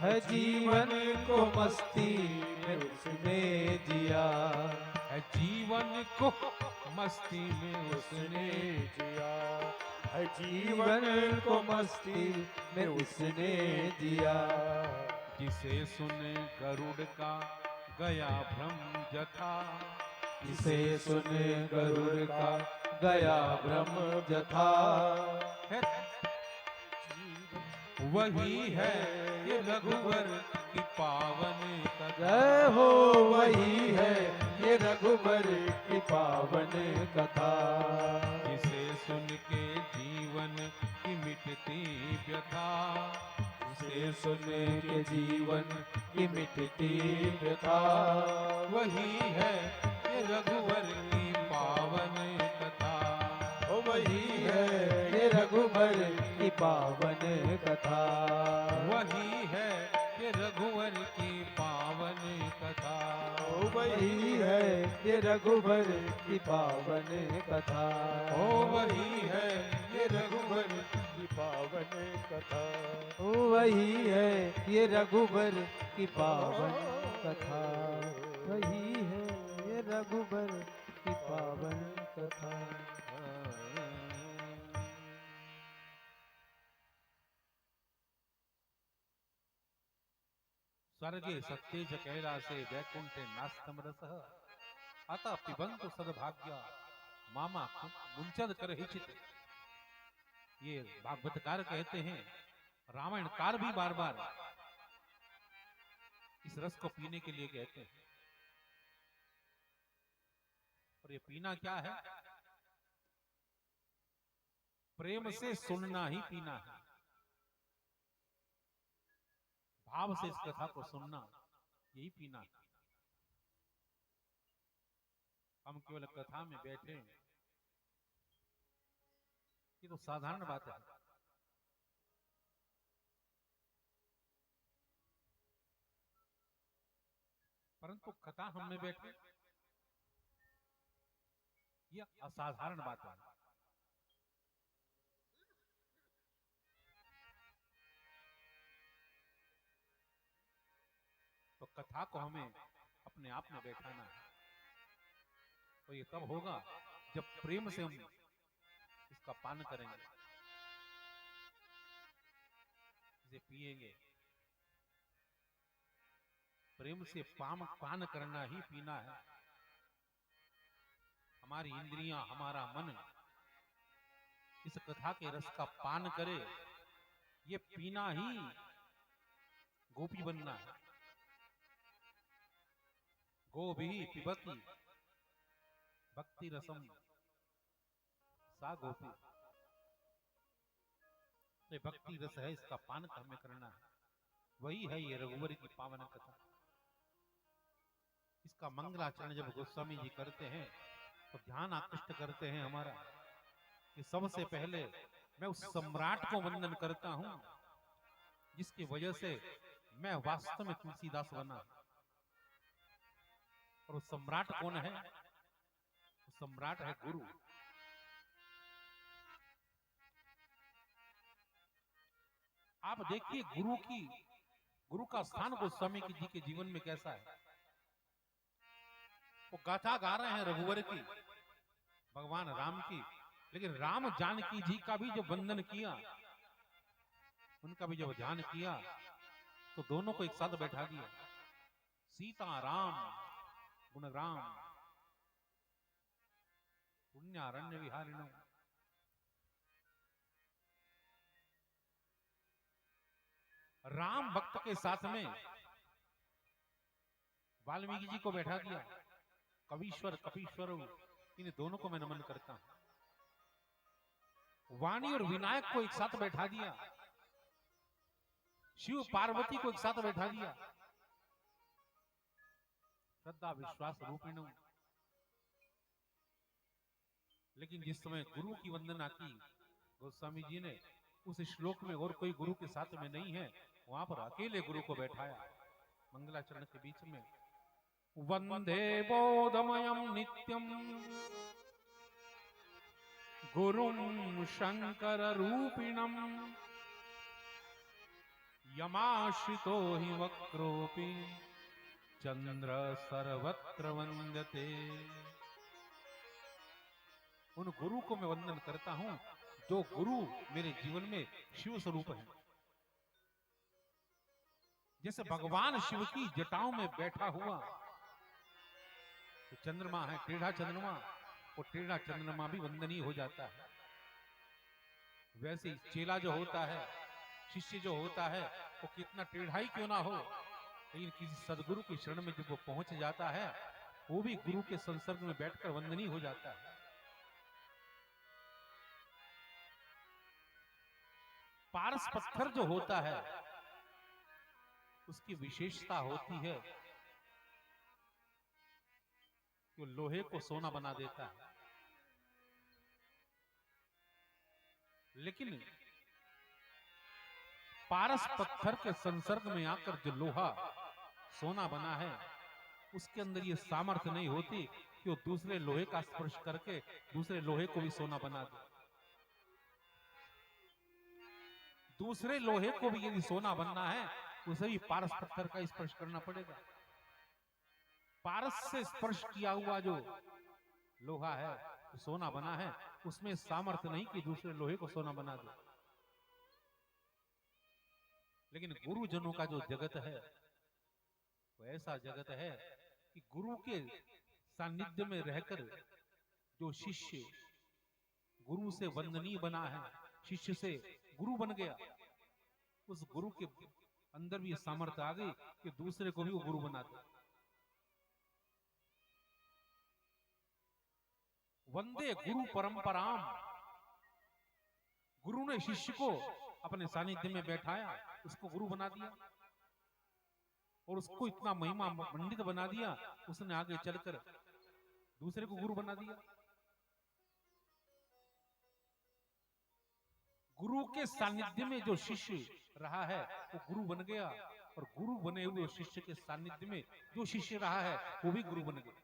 है जीवन को मस्ती में उसने जिया। है जीवन को मस्ती में उसने जिया है जीवन को मस्ती में उसने जिया। जिसे सुन गरुड़ का गया भ्रम जथा। जिसे सुन गरुड़ का गया ब्रह्म जथा। है वही है ये रघुवर की पावन कथा। जय हो वही है ये रघुबर की पावन कथा। जिसे सुन के जीवन की मिटती व्यथा। जिसे सुन के जीवन की मिटती व्यथा। वही है ये रघुवर की पावन कथा। ओ वही है ये रघुबर की पावन कथा। वही है ये रघुवर की पावन कथा। ओ वही है ये रघुबर की पावन कथा। ओ वही है ये रघुवर की पावन कथा। ओ वही है ये रघुबर की पावन कथा। वही है ये रघुबर की पावन कथा। स्वर्गे सत्येज कैलासे वैकुंठे नास्त्यम रसः अतः पिबंत सदभाग्य मामा मुंचद कर हिचित। ये भागवतकार कहते हैं, रामायणकार भी बार बार इस रस को पीने के लिए कहते हैं। और ये पीना क्या है? प्रेम से सुनना ही पीना है। भाव से इस कथा को सुनना, यही पीना है। हम केवल कथा में बैठे, ये तो साधारण बात है। परंतु कथा हम में बैठे, यह असाधारण बात है। तो कथा को हमें अपने आप में बैठाना है। तो ये तब होगा जब प्रेम से हम इसका पान करेंगे, इसे पिएंगे। प्रेम से पान करना ही पीना है। हमारी इंद्रियां, हमारा मन इस कथा के रस का पान करे, ये पीना ही गोपी बनना है। गोभी पिबती भक्ति रसम सा गोपी। तो भक्ति रस है, इसका पान हमें करना है। वही है ये रघुवर की पावन कथा। इसका मंगलाचरण जब गोस्वामी जी करते हैं तो ध्यान आकृष्ट करते हैं हमारा कि सबसे पहले मैं उस सम्राट को वंदन करता हूं जिसकी वजह से मैं वास्तव में तुलसीदास बना। और वो सम्राट कौन है? वो सम्राट है गुरु। आप देखिए गुरु का स्थान गोस्वामी जी के जीवन में कैसा है। वो गाथा गा रहे हैं रघुवर की, भगवान राम की, लेकिन राम जानकी जी का भी जो वंदन किया, उनका भी जब ध्यान किया तो दोनों को एक साथ बैठा दिया। सीता राम गुणग्राम पुण्यारण्य विहारिणो। राम भक्त के साथ में वाल्मीकि जी को बैठा दिया। कवीश्वर कपीश्वर, इन दोनों को मैं नमन करता हूं। वाणी और विनायक को एक साथ बैठा दिया। शिव पार्वती को एक साथ बैठा दिया। श्रद्धा विश्वास रूपिणों। लेकिन जिस समय गुरु की वंदना की गोस्वामी जी ने, उस श्लोक में और कोई गुरु के साथ में नहीं है, वहां पर अकेले गुरु को बैठाया मंगलाचरण के बीच में। वंदे बोधमयं नित्यं गुरुं शंकर रूपिणं यमाश्रितो हि वक्रोऽपि चंद्र सर्वत्र वंदते। उन गुरु को मैं वंदन करता हूं जो गुरु मेरे जीवन में शिव स्वरूप है। जैसे भगवान शिव की जटाओं में बैठा हुआ तो चंद्रमा है, टेढ़ा चंद्रमा, वो टेढ़ा चंद्रमा भी वंदनीय हो जाता है। वैसे चेला जो होता है, शिष्य जो होता है, वो कितना टेढ़ा ही क्यों ना हो, लेकिन किसी सदगुरु की शरण में जब वो पहुंच जाता है, वो भी गुरु के संसर्ग में बैठकर वंदनीय हो जाता है। पारस पत्थर जो होता है, उसकी विशेषता होती है कि लोहे को सोना बना देता है। लेकिन पारस पत्थर के संसर्ग में आकर जो लोहा सोना बना है, उसके अंदर ये सामर्थ्य नहीं होती कि वो दूसरे लोहे का स्पर्श करके दूसरे लोहे को भी सोना बना दे। दूसरे लोहे को भी यदि सोना बनना है, उसे भी पारस पत्थर का स्पर्श करना पड़ेगा। पारस से स्पर्श किया हुआ जो लोहा है, सोना बना है, उसमें सामर्थ्य नहीं कि दूसरे लोहे को सोना बना दे। लेकिन गुरुजनों का जो जगत है, वो ऐसा जगत है कि गुरु के सानिध्य में रहकर जो शिष्य गुरु से वंदनीय बना है, शिष्य से गुरु बन गया, उस गुरु के अंदर भी सामर्थ्य आ गई कि दूसरे को भी वो गुरु बना दे। वंदे गुरु परंपराम, गुरु ने शिष्य को अपने सानिध्य में बैठाया, उसको गुरु बना दिया और उसको इतना महिमा मंडित बना दिया, उसने आगे चलकर दूसरे को गुरु बना दिया। गुरु के सानिध्य में जो शिष्य रहा है वो गुरु बन गया, और गुरु बने हुए शिष्य के सानिध्य में जो शिष्य रहा है वो भी गुरु बन गया,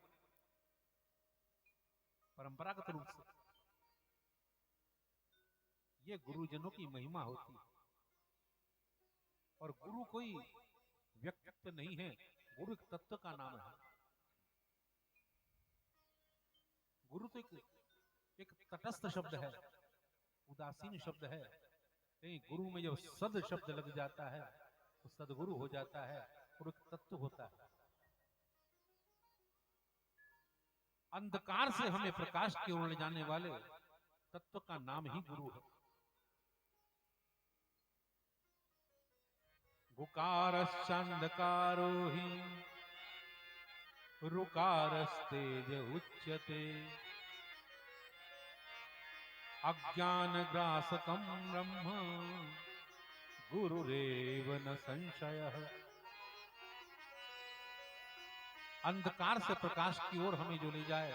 परंपरागत रूप से। ये गुरुजनों की महिमा होती है। और गुरु कोई व्यक्तित्व नहीं है, गुरु एक तत्व का नाम है। गुरु तो एक तटस्थ शब्द है, उदासीन शब्द है, नहीं, गुरु में जब सद शब्द लग जाता है तो सदगुरु हो जाता है और एक तत्व होता है। अंधकार से हमें प्रकाश की ओर ले जाने वाले तत्व का नाम ही गुरु है। गुकारश्चांधकारो हि रुकारस्तेज उच्यते, अज्ञानग्रासकं ब्रह्म गुरुरेव न संशयः। अंधकार से प्रकाश की ओर हमें जो ले जाए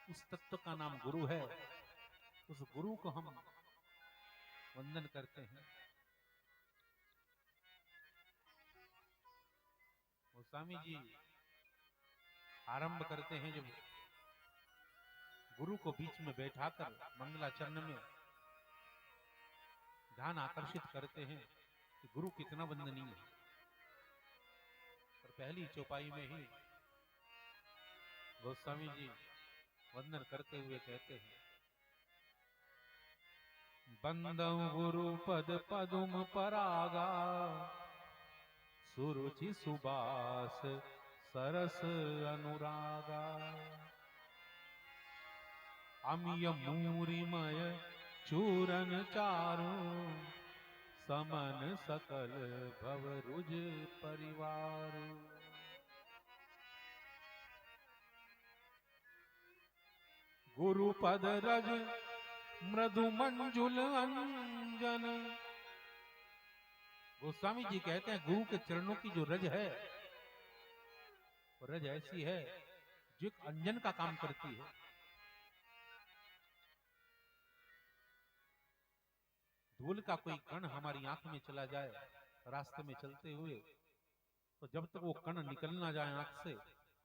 उस तत्व का नाम गुरु है। उस गुरु को हम वंदन करते हैं। गोस्वामी जी आरंभ करते हैं, जब गुरु को बीच में बैठाकर मंगलाचरण में ध्यान आकर्षित करते हैं कि गुरु कितना वंदनीय है। और पहली चौपाई में ही गोस्वामी जी वंदन करते हुए कहते हैं, बंदं गुरु पद पदुम परागा, सुरुचि सुबास सरस अनुरागा, अमिय मूरिमय चूरन चारु, समन सकल भवरुज परिवार। गुरु पद रज मृदु मंजुल अंजन। गोस्वामी जी कहते हैं गुरु के चरणों की जो रज है वो रज ऐसी है जो एक अंजन का काम करती है। धूल का कोई कण हमारी आंख में चला जाए रास्ते में चलते हुए, तो जब तक वो कण निकल ना जाए आंख से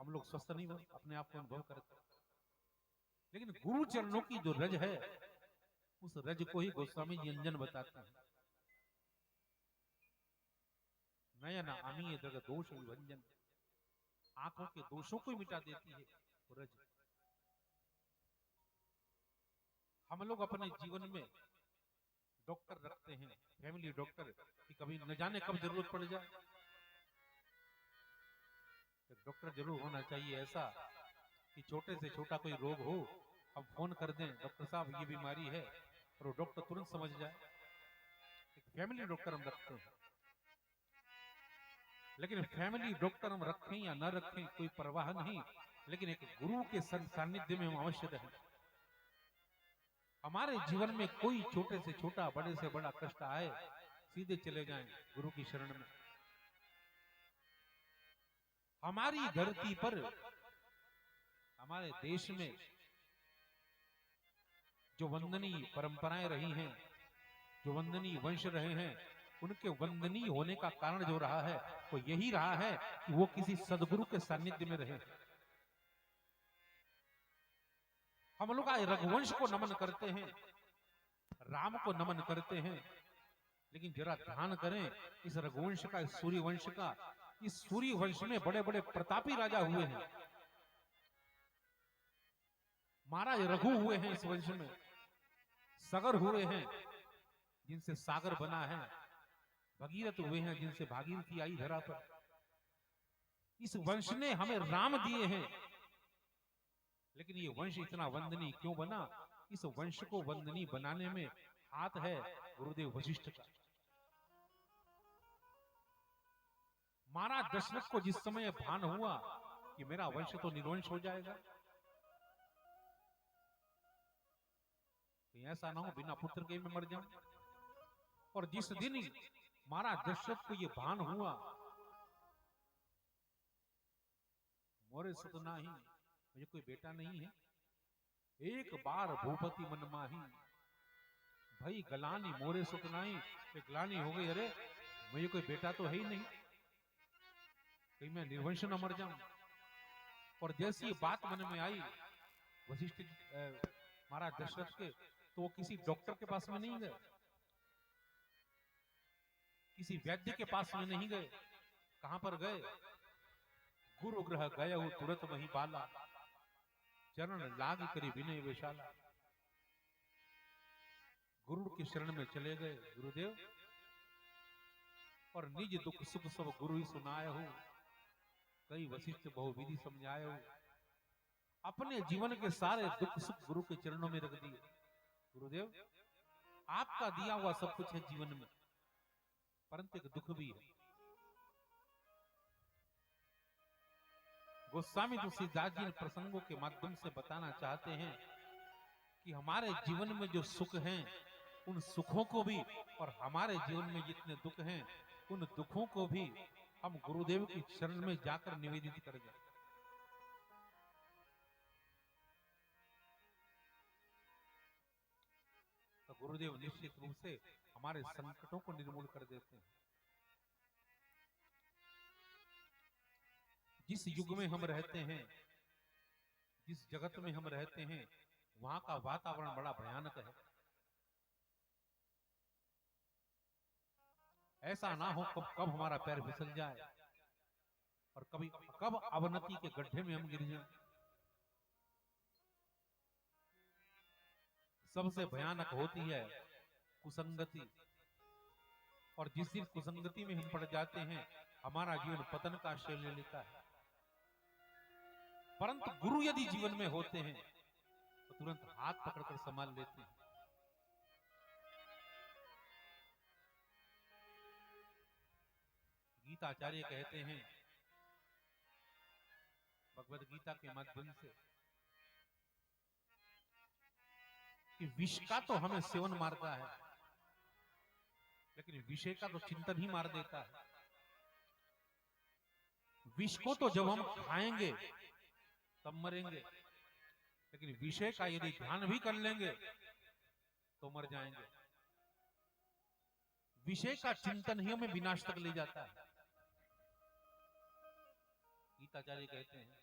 हम लोग स्वस्थ नहीं अपने आप को अनुभव करते। लेकिन गुरु चरणों की जो रज है उस रज को ही गोस्वामी जी अंजन बताते हैं। नयन अमीय जगत दोष विभंजन, आंखों के दोषों को मिटा देती है वो रज। हम लोग अपने जीवन में डॉक्टर रखते हैं, फैमिली डॉक्टर, कि कभी न जाने कब जरूरत पड़ जाए। एक डॉक्टर जरूर होना चाहिए ऐसा कि छोटे से छोटा कोई रोग हो, हम फोन कर दें डॉक्टर साहब ये बीमारी है, और वो डॉक्टर तुरंत समझ जाए। एक फैमिली डॉक्टर हम रखते हैं। लेकिन फैमिली डॉक्टर हम रखें या न रखें कोई परवाह नहीं, लेकिन एक गुरु के सानिध्य में हम अवश्य रहें। हमारे जीवन में कोई छोटे से छोटा बड़े से बड़ा कष्ट आए, सीधे चले जाएं गुरु की शरण में। हमारी धरती पर, हमारे देश में जो वंदनीय परंपराएं रही हैं, जो वंदनीय वंश रहे हैं, उनके वंदनीय होने का कारण जो रहा है वो यही रहा है कि वो किसी सदगुरु के सानिध्य में रहे। हम लोग आज रघुवंश को नमन करते हैं, राम को नमन करते हैं, लेकिन जरा ध्यान करें इस रघुवंश का, इस सूर्य वंश का, इस सूर्य वंश में बड़े बड़े प्रतापी राजा हुए हैं। महाराज रघु हुए हैं इस वंश में, सगर हुए हैं जिनसे सागर बना है, भगीरथ हुए हैं जिनसे भागीरथी आई धरा पर। इस वंश ने हमें राम दिए हैं, लेकिन ये वंश इतना वंदनीय क्यों बना? इस वंश को वंदनीय बनाने में हाथ है गुरुदेव वशिष्ठ का। महाराज दशरथ को जिस समय भान हुआ कि मेरा वंश तो निर्वंश हो जाएगा, कहीं ऐसा ना हो बिना पुत्र के मैं मर जाऊं। और जिस दिन ही महाराज दशरथ को ये भान हुआ, मोरे सुतना ही, मुझे कोई बेटा नहीं है, एक बार भूपति मन माही, भाई गलानी मोरे सुतनाई, ग्लानी हो गई, अरे मुझे कोई बेटा तो है ही नहीं, कहीं मैं निर्वंश न मर जाऊं। और जैसी बात मन में आई वशिष्ठ महाराज दशरथ के, तो वो किसी डॉक्टर के पास में नहीं गए, किसी वैद्य के पास में नहीं गए, कहां पर गए? गुरु ग्रह गए हो तुरंत वही बाला, चरण लाग करी विनय विशाला। गुरु के शरण में चले गए गुरुदेव, और निज दुख सुख सब गुरु ही सुनाए हो, कई वशिष्ठ बहुविधि समझाए हो। अपने जीवन के सारे दुख सुख गुरु के चरणों में रख दिए। गुरुदेव आपका दिया हुआ सब कुछ है जीवन में, परंतु एक दुख भी है। गोस्वामी तुलसीदास जी इन प्रसंगों के माध्यम से बताना चाहते हैं कि हमारे जीवन में जो सुख हैं, उन सुखों को भी, और हमारे जीवन में जितने दुख हैं, उन दुखों को भी हम गुरुदेव की शरण में जाकर निवेदित कर जाए। तो गुरुदेव निश्चित रूप से हमारे संकटों को निर्मूल कर देते हैं। जिस युग में हम रहते हैं, जिस जगत में हम रहते हैं, वहां का वातावरण बड़ा भयानक है। ऐसा ना हो कब हमारा पैर फिसल जाए और कब अवनति के गड्ढे में हम गिर जाएं। सबसे भयानक होती है कुसंगति, और जिस दिन कुसंगति में हम पड़ जाते हैं, हमारा जीवन पतन का आश्रय ले लेता है। परंतु गुरु यदि जीवन में होते हैं तो तुरंत हाथ पकड़कर संभाल लेते हैं। गीताचार्य कहते हैं भगवद गीता के माध्यम से कि विष का तो हमें सेवन मारता है, लेकिन विषय का तो चिंतन ही मार देता है। विष को तो जब हम खाएंगे तब मरेंगे, लेकिन विषय का यदि ध्यान भी कर लेंगे तो मर जाएंगे। विषय का चिंतन ही हमें विनाश तक ले जाता है। गीताचार्य कहते हैं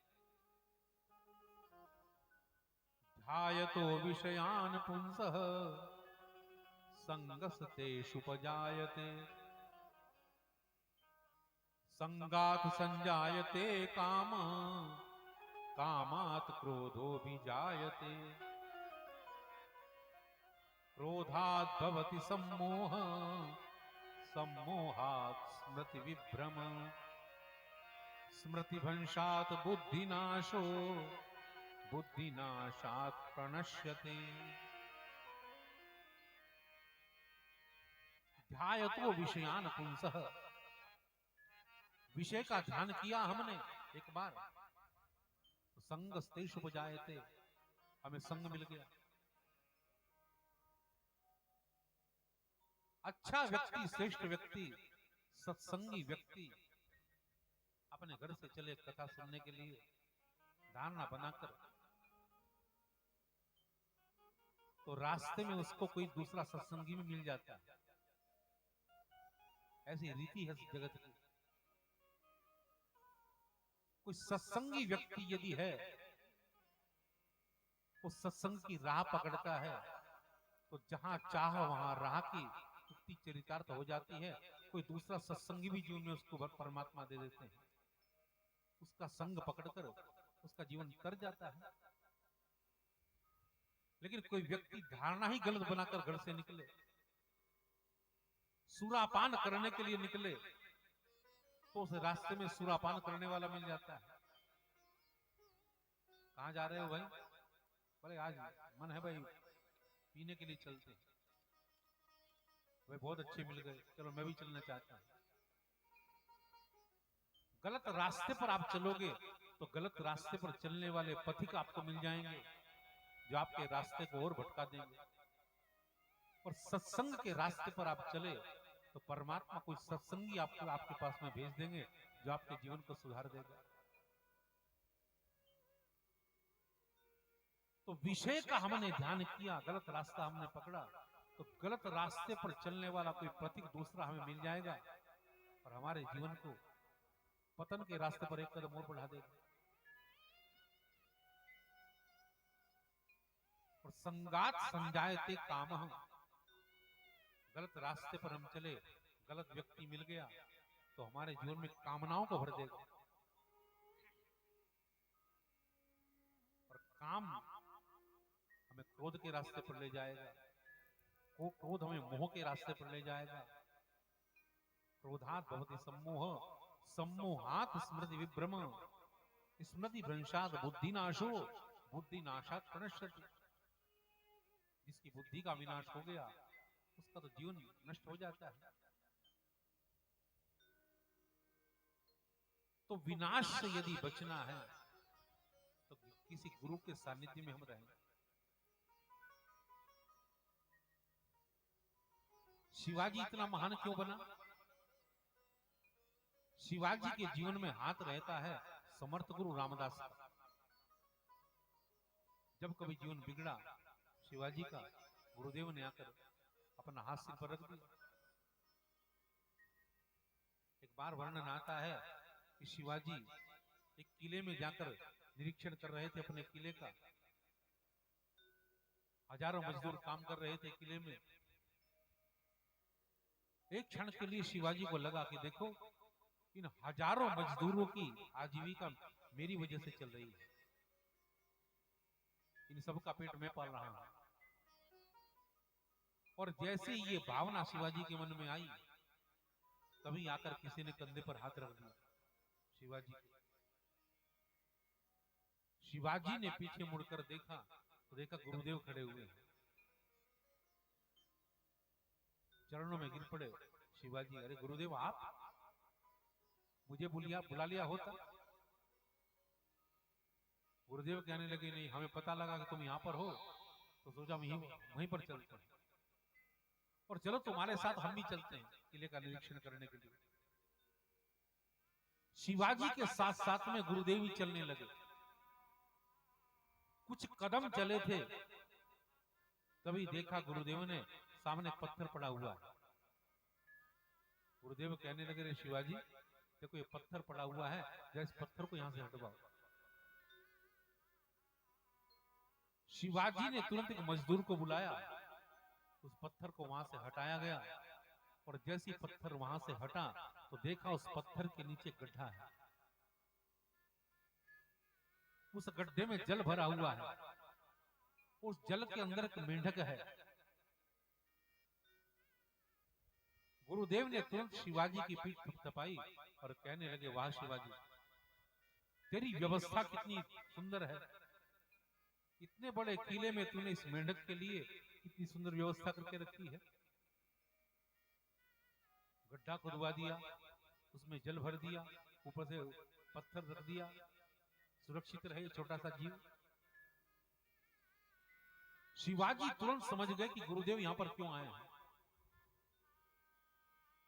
ध्यायतो विषयान पुंसः संगस्तेषुपजायते संगात संजायते काम कामात् क्रोधो विजायते क्रोधात् भवति सम्मोह सम्मोहात् स्मृति विभ्रम स्मृतिभंशात् बुद्धिनाशो बुद्धिनाशात् प्रणश्यते। ध्यायतो विषयान पुंसः, विषय का ध्यान किया हमने एक बार, तो संगस्तेषु उपजायते, हमें संग मिल गया। अच्छा व्यक्ति, श्रेष्ठ व्यक्ति, सत्संगी व्यक्ति अपने घर से चले कथा सुनने के लिए, धारणा बनाकर, तो रास्ते में उसको कोई दूसरा सत्संगी भी मिल जाता है। ऐसी रीति है इस जगत की। कोई सत्संगी व्यक्ति यदि है, उस सत्संग की राह पकड़ता है, तो जहां चाह वहां राह की युक्ति चरितार्थ हो जाती है। कोई दूसरा सत्संगी भी जीवन में उसको परमात्मा दे देते हैं। उसका संग पकड़कर उसका जीवन तर जाता है। लेकिन कोई व्यक्ति धारणा ही गलत बनाकर घर से निकले, सुरापान करने के लिए निकले, तो उस रास्ते में सुरापान करने वाला मिल जाता है। कहां जा रहे हो भाई? बोले आज मन है भाई पीने के लिए चलते हैं। भाई बहुत अच्छे मिल गए, चलो मैं भी चलना चाहता हूँ। गलत रास्ते पर आप चलोगे तो गलत रास्ते पर चलने वाले पथिक आपको मिल जाएंगे जो आपके रास्ते को और भटका देंगे। और सत्संग के रास्ते पर आप चले तो परमात्मा कोई सत्संगी आपको आपके पास में भेज देंगे जो आपके जीवन को सुधार देगा। तो विषय का हमने ध्यान किया, गलत रास्ता हमने पकड़ा, तो गलत रास्ते पर चलने वाला कोई प्रतीक दूसरा हमें मिल जाएगा और हमारे जीवन को पतन के रास्ते पर एक कदम और बढ़ा देगा। और संगात संजायते कामः, गलत रास्ते पर हम चले, गलत व्यक्ति मिल गया तो हमारे जीवन में कामनाओं को भर देगा। और काम हमें क्रोध के रास्ते पर ले जाएगा, क्रोध हमें मोह के रास्ते पर ले जाएगा। क्रोधात् भवति सम्मोह, सम्मोहात् स्मृति विभ्रम, स्मृति भ्रंशात् बुद्धिनाशो, बुद्धिनाशात् प्रणश्यति। जिसकी बुद्धि का विनाश हो गया उसका तो जीवन नष्ट हो जाता है। तो विनाश से यदि बचना है तो किसी गुरु के सानिध्य में हम रहें। शिवाजी इतना महान क्यों बना? शिवाजी के जीवन में हाथ रहता है समर्थ गुरु रामदास का। जब कभी जीवन बिगड़ा शिवाजी का, गुरुदेव ने आकर अपना हाथ सिर पर रख दिया। एक बार वर्णन आता है कि शिवाजी एक किले में जाकर निरीक्षण कर रहे थे अपने किले का। हजारों मजदूर काम कर रहे थे किले में। एक क्षण के लिए शिवाजी को लगा कि देखो इन हजारों मजदूरों की आजीविका मेरी वजह से चल रही है, इन सबका पेट मैं पाल रहा हूं। और जैसे ही ये भावना शिवाजी के मन में आई तभी आकर किसी ने कंधे पर हाथ रख दिया शिवाजी के। शिवाजी ने पीछे मुड़कर देखा तो देखा गुरुदेव खड़े हुए हैं। चरणों में गिर पड़े शिवाजी, अरे गुरुदेव आप मुझे बुला लिया होता। गुरुदेव कहने लगे नहीं, हमें पता लगा कि तुम यहां पर हो तो सोचा वहीं पर चलते हैं और चलो तुम्हारे साथ हम भी चलते हैं किले का निरीक्षण करने के लिए। शिवाजी के साथ साथ में गुरुदेव ही चलने लगे। कुछ कदम चले थे तभी देखा गुरुदेव ने सामने पत्थर पड़ा हुआ है। गुरुदेव कहने लगे रे शिवाजी देखो ये पत्थर पड़ा हुआ है, जरा इस पत्थर को यहां से हटवाओ। शिवाजी ने तुरंत एक मजदूर को बुलाया, उस पत्थर को वहां से हटाया गया और जैसे ही पत्थर वहां से हटा तो देखा उस पत्थर के नीचे गड्ढा है। उस गड्ढे में जल भरा हुआ है, उस जल के अंदर एक मेंढक है। गुरुदेव ने तुरंत शिवाजी की पीठ थपथपाई और कहने लगे वाह शिवाजी तेरी व्यवस्था कितनी सुंदर है, इतने बड़े किले में तूने इस मेंढक के लिए इतनी सुंदर व्यवस्था करके रखी है। गड्ढा खुदवा दिया, उसमें जल भर दिया, ऊपर से पत्थर रख दिया, सुरक्षित रहे छोटा सा जीव। शिवाजी तुरंत समझ गए कि गुरुदेव यहां पर क्यों आए हैं।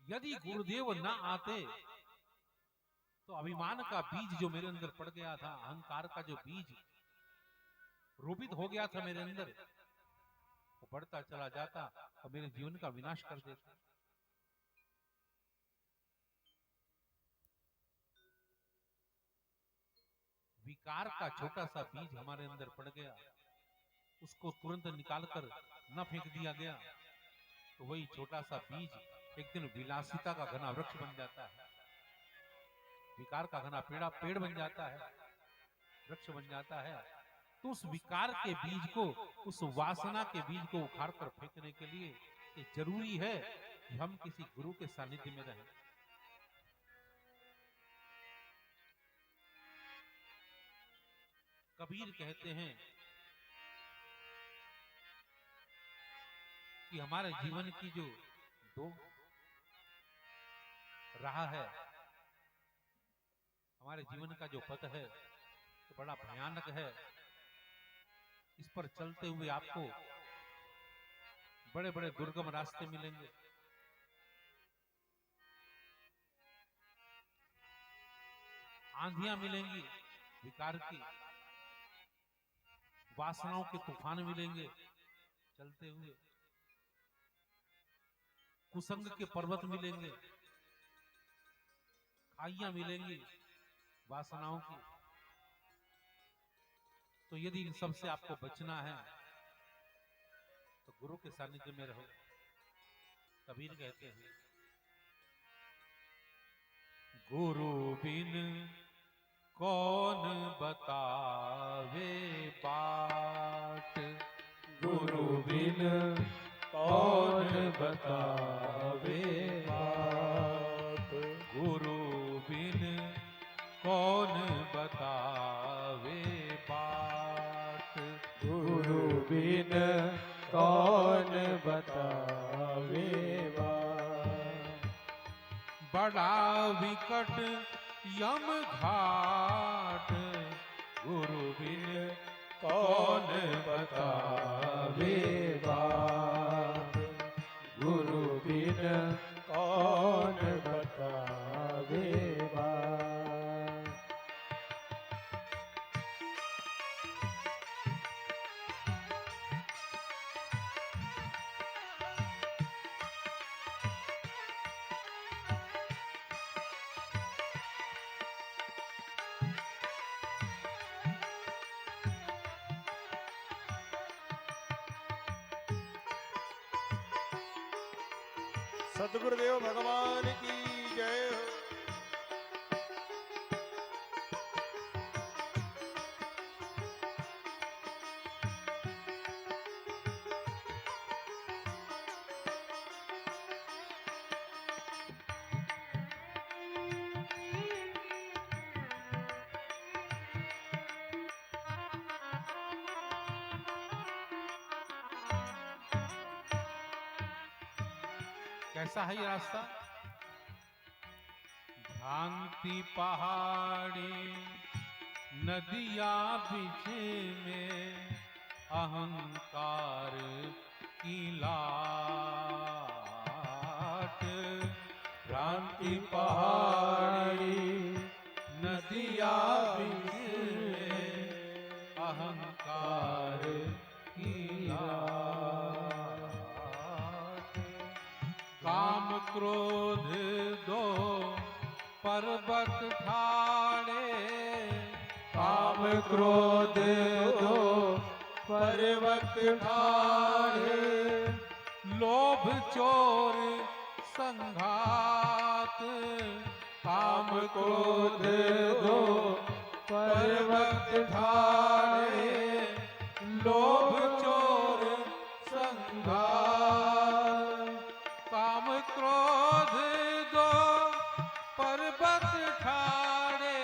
यदि गुरुदेव ना आते तो अभिमान का बीज जो मेरे अंदर पड़ गया था, अहंकार का जो बीज रोपित हो गया था मेरे अंदर, वो बढ़ता चला जाता और मेरे जीवन का विनाश कर देता। विकार का छोटा सा बीज हमारे अंदर पड़ गया, उसको तुरंत निकालकर न फेंक दिया गया तो वही छोटा सा बीज एक दिन विलासिता का घना वृक्ष बन जाता है, विकार का घना पेड़ बन जाता है, वृक्ष बन जाता है। तो उस विकार के बीज को, उस वासना के बीज को उखाड़ कर फेंकने के लिए ये जरूरी है कि हम किसी गुरु के सानिध्य में रहें। कबीर कहते हैं कि हमारे जीवन की जो दो राह है, हमारे जीवन का जो पथ है तो बड़ा भयानक है। इस पर चलते हुए आपको बड़े बड़े दुर्गम रास्ते मिलेंगे। आंधियां मिलेंगी विकार की, वासनाओं के तूफान मिलेंगे चलते हुए, कुसंग के पर्वत मिलेंगे, खाइयां मिलेंगी वासनाओं की। तो यदि इन सब से आपको बचना है तो गुरु के सानिध्य में रहो। कबीर कहते हैं, गुरु बिन कौन बतावे बाट, गुरु बिन कौन बतावे बात, गुरु बिन कौन बतावे बाट, गुरु बिन कौन बतावे बात। बड़ा विकट यम घाट, गुरु बिन कौन बतावे बात, गुरु बिन कौन बतावे बात। सदगुरुदेव भगवान की जय हो। कैसा है ये रास्ता? भ्रांति पहाड़ी नदिया बीच में, अहंकार की लाट, भ्रांति पहाड़ी नदिया बीच में, अहंकार की लाट, काम क्रोध दो पर्वत ठाड़े, काम क्रोध दो पर्वत ठाड़े, लोभ चोर संघात, काम क्रोध दो पर्वत ठाड़े, लोभ चोर संघात, काम क्रोध दो पर्वत ठाड़े,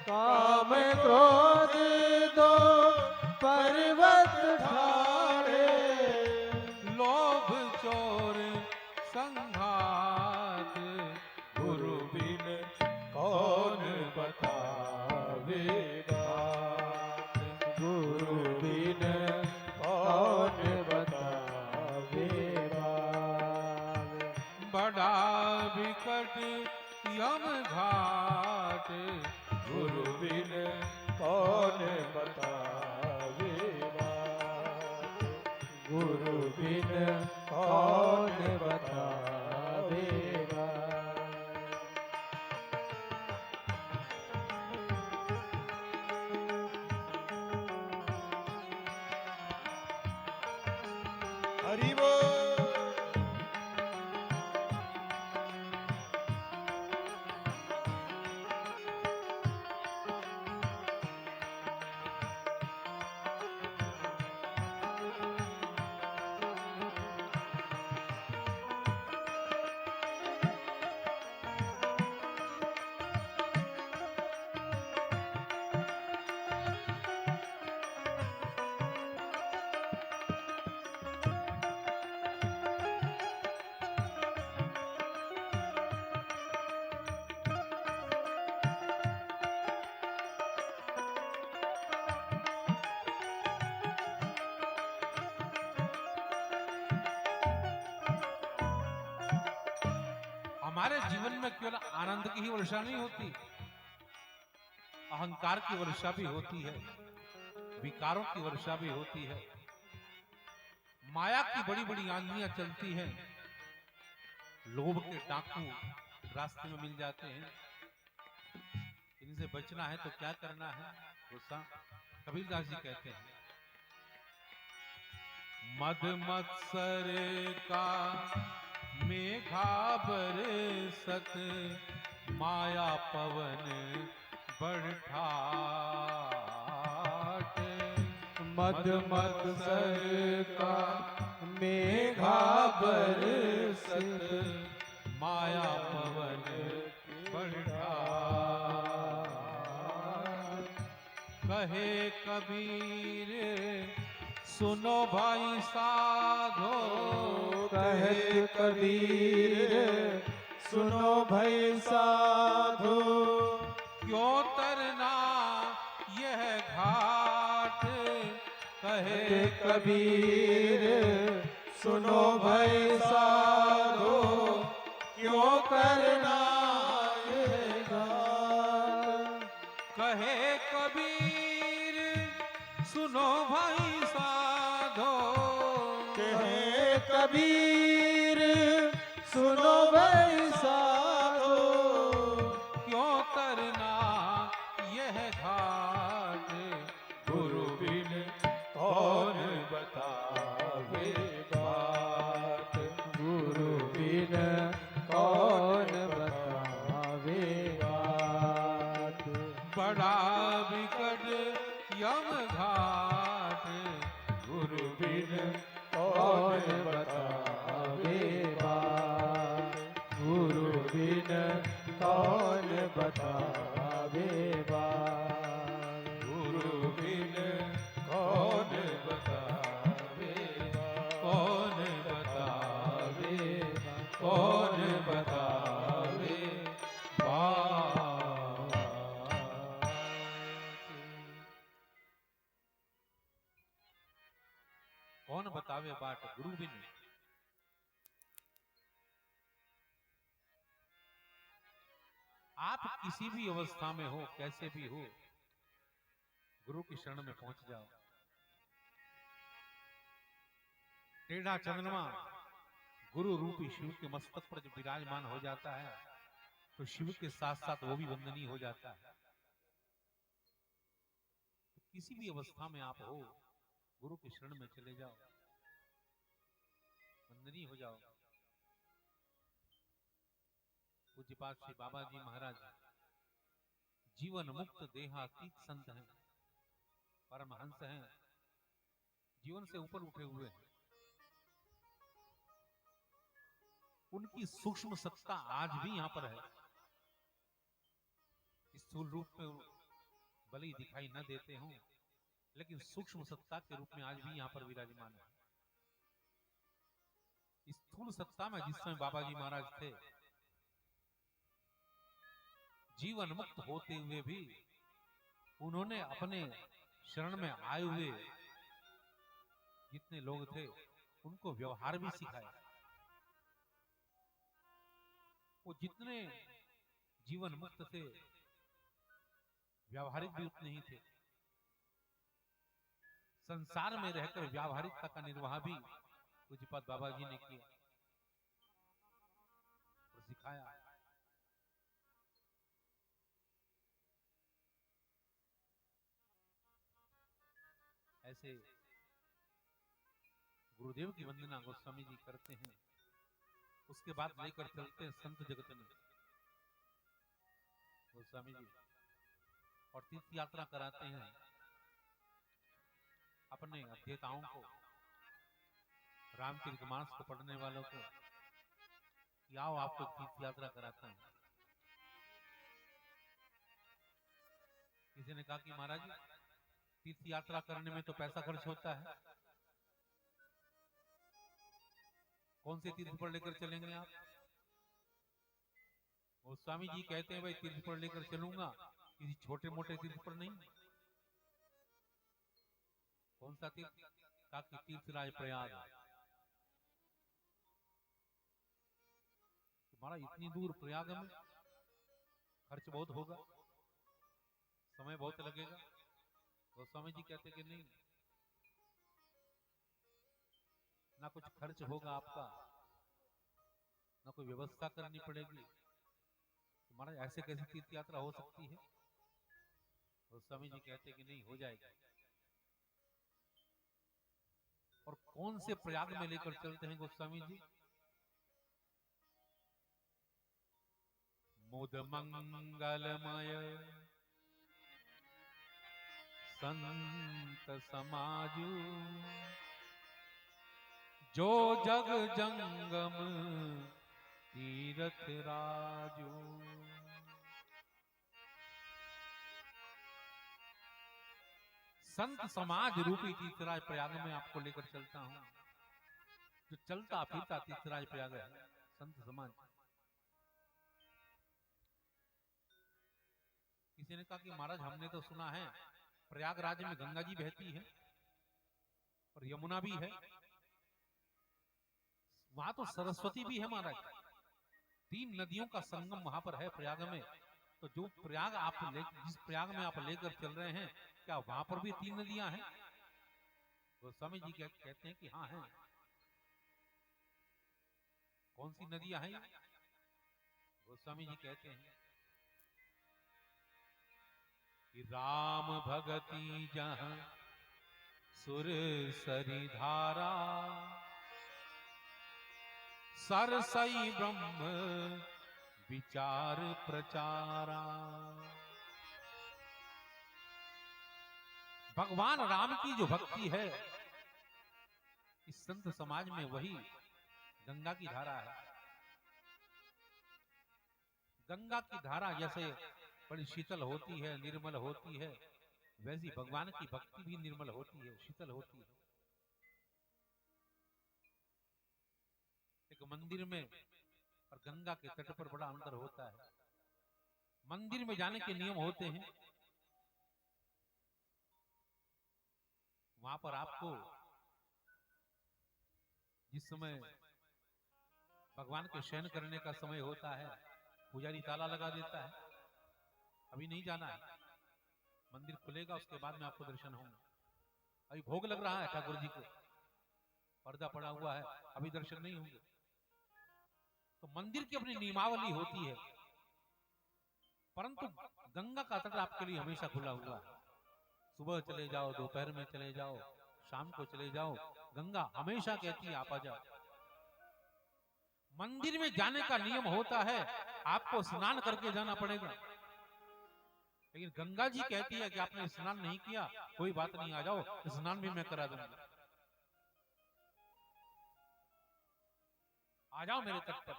काम क्रोध दो पर्वत ठाड़े, लोभ चोर संघात, गुरु बिन कौन बतावे बात, गुरु बिन कौन बतावे बात। बड़ा विकट यम घाट, गुरु बिन कौन बतावे बात, गुरु बिन कौन बतावे बात। हरि बोल। हमारे जीवन में केवल आनंद की ही वर्षा नहीं होती, अहंकार की वर्षा भी होती है, विकारों की वर्षा भी होती है, माया की बड़ी बड़ी आंधियां चलती हैं, लोभ के डाकू रास्ते में मिल जाते हैं। इनसे बचना है तो क्या करना है? गुस्सा कबीरदास जी कहते हैं, मद मत्सर का मेघा बरसत, माया पवन बड़ ठाठ। मद मत्सर का मेघा बरसत, माया पवन बड़ ठाठ। कहे कबीर सुनो भाई साधो, कहे कबीर सुनो भाई साधो, क्यों तरना यह घाट। कहे कबीर सुनो भाई साधो, क्यों करना ये घाट। कहे कबीर सुनो भाई साधो, कहे कबीर सुनो भाई साधो, क्यों करना यह घाट। गुरु बिन कौन बतावे बात, गुरु बिन कौन बतावे बात। बड़ा विकट यम घाट। गुरु बिन कौन कौन बतावे बात, गुरु बिन कौन बतावे बात। गुरु बिन कौन बतावे कौन बतावे, कौन बतावे बात। कौन बतावे बाट गुरु बिन। आप किसी भी अवस्था में हो, कैसे भी हो, गुरु की शरण में पहुंच जाओ। टेढ़ा चंद्रमा गुरु रूपी शिव के मस्तक पर जब विराजमान हो जाता है, तो शिव के साथ साथ वो भी वंदनीय हो जाता है। तो किसी भी अवस्था में आप हो, गुरु की शरण में चले जाओ, वंदनीय हो जाओ। पूज्यपाद श्री बाबा जी महाराज जीवन मुक्त देहातीत संत हैं, परमहंस हैं, जीवन से ऊपर उठे हुए हैं। उनकी सूक्ष्म सत्ता आज भी यहां पर है। स्थूल रूप में भले ही दिखाई न देते हों, लेकिन सूक्ष्म सत्ता के रूप में आज भी यहां पर विराजमान है। स्थूल सत्ता में जिस समय बाबा जी महाराज थे, जीवन मुक्त होते हुए भी उन्होंने अपने शरण में आए हुए जितने लोग थे उनको व्यवहार भी सिखाया। वो जितने जीवन मुक्त थे, व्यावहारिक भी उतने ही थे। संसार में रहकर व्यावहारिकता का निर्वाह भी पूज्यपाद बाबा जी ने किया और सिखाया। ऐसे गुरुदेव की वंदना गोस्वामी जी करते हैं। उसके बाद लेकर चलते हैं संत जगत में गोस्वामी जी, और तीर्थ यात्रा कराते हैं अपने अध्येताओं को, रामचरितमानस को पढ़ने वालों को, कि आओ आपको तीर्थ यात्रा कराता हूं। किसी ने कहा कि महाराज तीर्थ यात्रा करने में तो पैसा खर्च होता है, कौन से तीर्थ पर लेकर चलेंगे आप? गोस्वामी जी कहते हैं भाई तीर्थ पर लेकर चलूंगा, किसी छोटे मोटे तीर्थ पर नहीं। कौन सा तीर्थ? ताकि तीर्थराज प्रयाग। महाराज इतनी दूर प्रयाग में खर्च बहुत होगा, समय बहुत लगेगा। गोस्वामी जी कहते कि नहीं, ना कुछ खर्च होगा आपका, ना कोई व्यवस्था करनी पड़ेगी। तो महाराज ऐसे कैसे तीर्थ यात्रा हो सकती है? गोस्वामी जी कहते कि नहीं, हो जाएगी। और कौन से प्रयाग में लेकर चलते हैं गोस्वामी जी? मुद मंगलमय संत समाजू, जो जग जंगम तीरथ राजू। संत समाज रूपी तीर्थराज प्रयाग में आपको लेकर चलता हूं। जो चलता फिरता तीर्थराज प्रयाग है, संत समाज। किसी ने कहा कि महाराज हमने तो सुना है प्रयागराज में गंगा जी बहती है और यमुना भी है, वहां तो सरस्वती भी है महाराज। 3 नदियों का संगम वहां पर है प्रयाग में। तो जो प्रयाग जिस प्रयाग में आप लेकर चल रहे हैं, क्या वहां पर भी 3 नदियां हैं? गोस्वामी जी कहते हैं कि हाँ है। कौन सी नदियां हैं? गोस्वामी जी कहते हैं कि राम भगति जहाँ सुर सरी धारा, सरसई ब्रह्म विचार प्रचारा। भगवान राम की जो भक्ति है इस संत समाज में, वही गंगा की धारा है। गंगा की धारा जैसे बड़ी शीतल होती है, निर्मल होती है, वैसी भगवान की भक्ति भी निर्मल होती है, शीतल होती है। एक मंदिर में और गंगा के तट पर बड़ा अंतर होता है। मंदिर में जाने के नियम होते हैं, वहां पर आपको जिस समय भगवान के शयन करने का समय होता है, पुजारी ताला लगा देता है, अभी नहीं जाना है। मंदिर खुलेगा उसके बाद में आपको दर्शन होंगे। अभी भोग लग रहा है ठाकुर जी को, पर्दा पड़ा हुआ है, अभी दर्शन नहीं होंगे। तो मंदिर की अपनी नियमावली होती है, परंतु गंगा का तट आपके लिए हमेशा खुला हुआ है। सुबह चले जाओ, दोपहर में चले जाओ, शाम को चले जाओ, गंगा हमेशा कहती है आप आ जाओ। मंदिर में जाने का नियम होता है, आपको स्नान करके जाना पड़ेगा। लेकिन गंगा जी कहती है कि आपने स्नान नहीं किया, कोई बात नहीं, आ जाओ, स्नान भी मैं करा दूंगा। आ जाओ मेरे तट पर।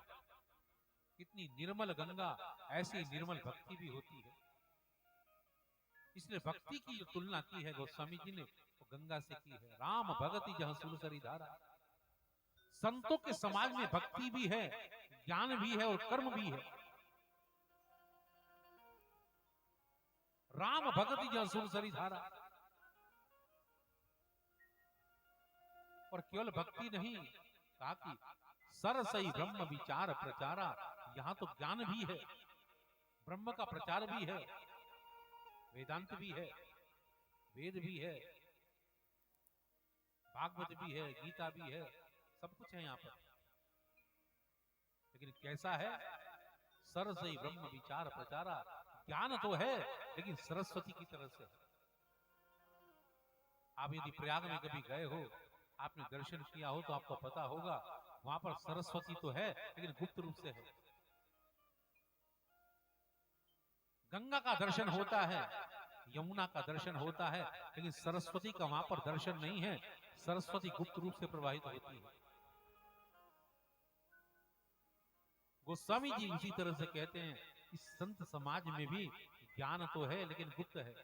कितनी निर्मल गंगा, ऐसी निर्मल भक्ति भी होती है। इसलिए भक्ति की जो तुलना की है गोस्वामी जी ने, वो गंगा से की है। राम भगति जहां सुरसरी धारा। संतों के समाज में भक्ति भी है, ज्ञान भी है और कर्म भी है। राम भगति जहां सुरसरी धारा। और केवल भक्ति नहीं, कहा कि सरसई ब्रह्म विचार प्रचारा। यहां तो ज्ञान भी है, ब्रह्म का प्रचार भी है, वेदांत भी है, वेद भी है, भागवत भी है, गीता भी है, सब कुछ है यहाँ पर। लेकिन कैसा है? सरसई ब्रह्म विचार प्रचारा। ज्ञान तो है, लेकिन सरस्वती की तरह से। आप यदि प्रयाग में कभी गए हो, आपने दर्शन किया हो, तो आपको पता होगा वहां पर सरस्वती तो है, लेकिन गुप्त रूप से है। गंगा का दर्शन होता है, यमुना का दर्शन होता है, लेकिन सरस्वती का वहां पर दर्शन नहीं है। सरस्वती गुप्त रूप से प्रवाहित होती है। गोस्वामी जी उसी तरह से कहते हैं, इस संत समाज में भी ज्ञान तो है, लेकिन गुप्त है।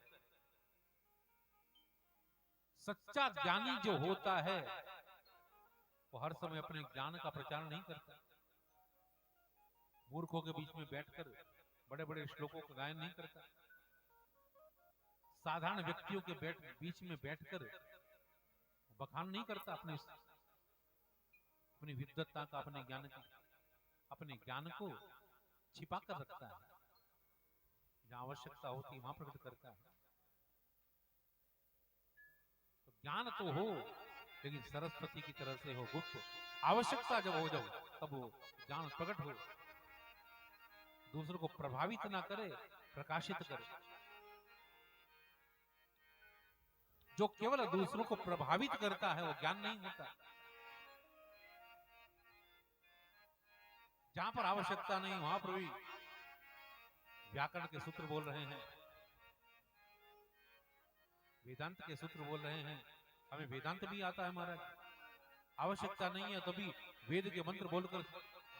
सच्चा ज्ञानी जो होता है वो हर समय अपने ज्ञान का प्रचार नहीं करता। मूर्खों के बीच में बैठकर बड़े बड़े श्लोकों का गायन नहीं करता। साधारण व्यक्तियों के बीच में बैठकर बखान नहीं करता अपनी विद्वत्ता का, अपने ज्ञान की। अपने ज्ञान को छिपा कर रखता है, जहां आवश्यकता होती है वहां प्रकट करता है। तो ज्ञान तो हो, लेकिन सरस्वती की तरह से हो गुप्त। आवश्यकता जब हो जाओ तब वो ज्ञान प्रकट हो, दूसरों को प्रभावित ना करे, प्रकाशित करे। जो केवल दूसरों को प्रभावित करता है वो ज्ञान नहीं होता। जहां पर आवश्यकता नहीं वहां पर भी व्याकरण के सूत्र बोल रहे हैं, वेदांत के सूत्र बोल रहे हैं। हमें वेदांत भी आता है महाराज, आवश्यकता नहीं है तभी वेद के मंत्र बोलकर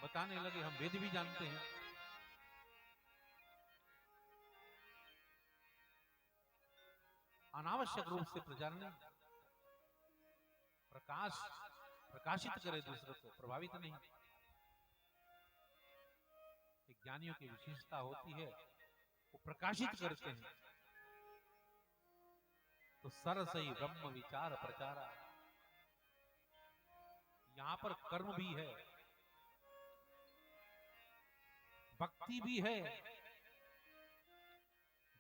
बताने लगे, हम वेद भी जानते हैं। अनावश्यक रूप से प्रचार नहीं, प्रकाशित करे, दूसरों को प्रभावित नहीं। एक ज्ञानियों की विशेषता होती है, वो प्रकाशित करते हैं। तो सरसई ब्रह्म विचार प्रचारा, यहां पर कर्म भी है, भक्ति भी है,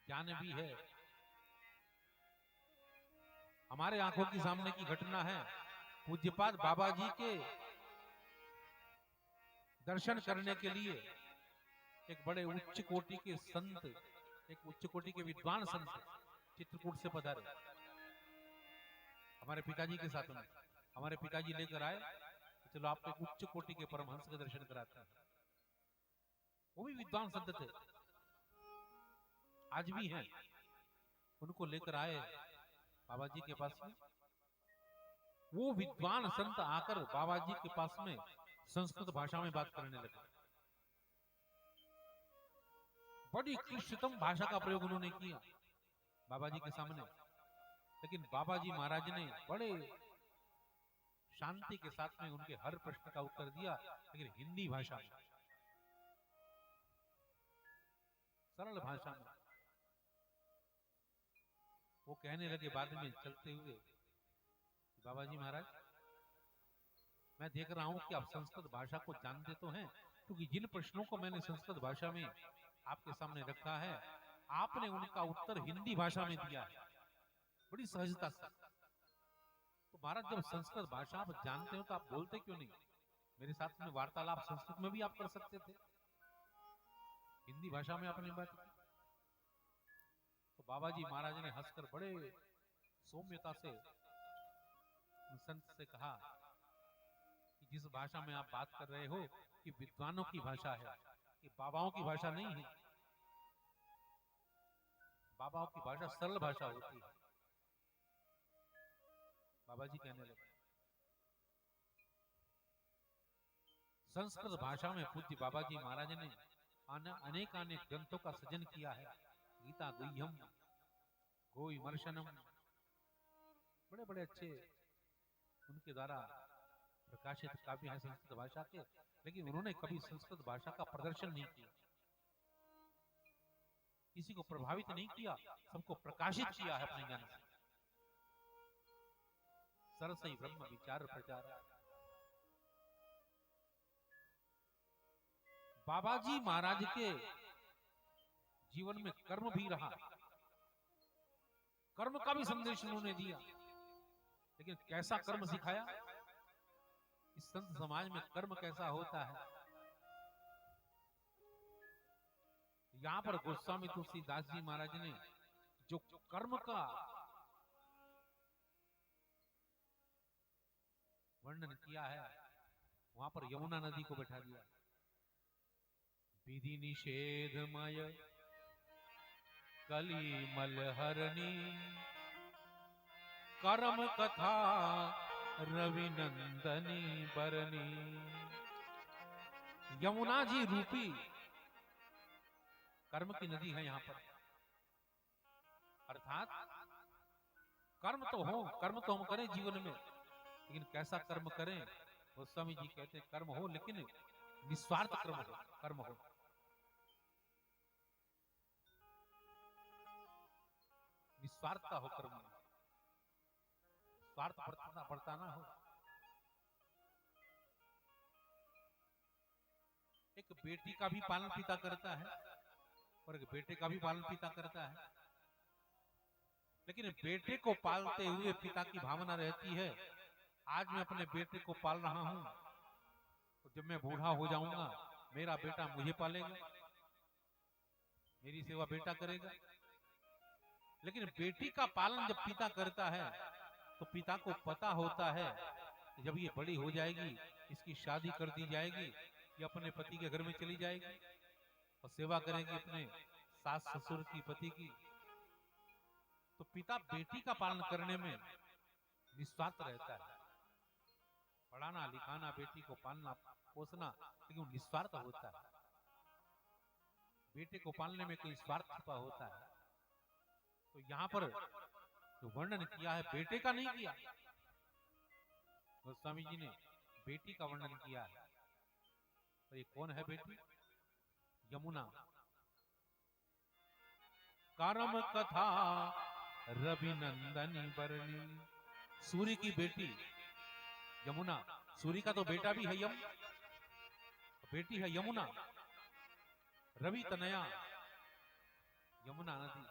ज्ञान भी है। हमारे आंखों की सामने की घटना है, पूज्यपाद बाबा जी के दर्शन करने के लिए एक बड़े उच्च कोटि के संत, एक उच्च कोटि के विद्वान संत चित्रकूट से पधारे हमारे पिताजी के साथ में। हमारे पिताजी लेकर आए, चलो आपको एक उच्च कोटि के परमहंस के दर्शन कराते हैं। वो भी विद्वान संत थे, आज भी हैं। उनको लेकर आए बाबा जी के पास में। वो विद्वान संत आकर बाबा जी के पास में संस्कृत भाषा में बात करने लगे। बड़ी क्लिष्टतम भाषा का प्रयोग उन्होंने किया बाबा जी के सामने, लेकिन बाबा जी महाराज ने बड़े शांति के साथ में उनके हर प्रश्न का उत्तर दिया, लेकिन हिंदी भाषा में, सरल भाषा में। वो कहने लगे बाद में चलते हुए, बाबा जी महाराज, मैं देख रहा हूं कि आप संस्कृत भाषा को जानते तो हैं, क्योंकि जिन प्रश्नों को मैंने संस्कृत भाषा में आपके सामने रखा है, आपने उनका उत्तर हिंदी भाषा में दिया है बड़ी सहजता से। तो महाराज, जब संस्कृत भाषा आप जानते हो तो आप बोलते क्यों नहीं? मेरे साथ में वार्तालाप संस्कृत में भी आप कर सकते थे, हिंदी भाषा में आपने बात की। तो बाबा जी महाराज ने हंसकर बड़े सौम्यता से संत से कहा कि जिस भाषा में आप बात कर रहे हो कि विद्वानों की भाषा है, कि बाबाओं की भाषा नहीं है। बाबाओं की भाषा सरल भाषा होती है। बाबा जी कहने लगे, संस्कृत भाषा में पूज्य बाबा जी महाराज ने अनेक ग्रंथों का सृजन किया है। गीता गुह्यम, गोविमर्शनम, बड़े बड़े अच्छे उनके द्वारा प्रकाशित काव्य है संस्कृत भाषा के, लेकिन उन्होंने कभी संस्कृत भाषा का प्रदर्शन नहीं किया, किसी को प्रभावित नहीं किया, सबको प्रकाशित किया है अपने ज्ञान से। सरसई ब्रह्म विचार प्रचार। बाबा जी महाराज के जीवन में कर्म भी रहा, कर्म का भी संदेश उन्होंने दिया, लेकिन कैसा कर्म सिखाया? इस संत समाज में कर्म कैसा होता है, यहां पर गोस्वामी तुलसीदास जी महाराज ने जो कर्म का वर्णन किया है, वहां पर यमुना नदी को बैठा दिया। विधि निषेधमय कली मलहरणी, कर्म कथा रवि नंदनी बरनी। यमुना जी रूपी कर्म की नदी है यहाँ पर, अर्थात कर्म तो हो, कर्म तो हम करें जीवन में, लेकिन कैसा कर्म करें? गोस्वामी जी कहते हैं कर्म हो लेकिन निस्वार्थ कर्म हो। निस्वार्थ का हो कर्म, स्वार्थ बढ़ता ना हो। एक बेटी का भी पालन पिता करता है और एक बेटे का भी पालन पिता करता है। लेकिन बेटे को पालते हुए पिता की भावना रहती है, आज मैं अपने बेटे को पाल रहा हूं, तो जब मैं बूढ़ा हो जाऊंगा मेरा बेटा मुझे पालेगा, मेरी सेवा बेटा करेगा। लेकिन बेटी का पालन जब पिता करता है तो पिता को पता होता है कि जब ये बड़ी हो जाएगी, इसकी शादी कर दी जाएगी, ये अपने पति के घर में चली जाएगी और सेवा करेगी अपने सास ससुर की, पति की। तो पिता बेटी का पालन करने में निस्वार्थ रहता है, पढ़ाना लिखाना, बेटी को पालना पोसना, लेकिन वो निस्वार्थ होता है। बेटे को पालने में कोई स्वार्थ छिपा होता है। तो यहाँ पर जो वर्णन किया है बेटे का नहीं किया, गोस्वामी जी ने बेटी का वर्णन किया है। तो ये कौन है बेटी? यमुना। करम कथा रवि नंदनी बरनी, सूर्य की बेटी यमुना। सूर्य का तो बेटा भी है यम, बेटी है यमुना। रवि तनया यमुना नदी।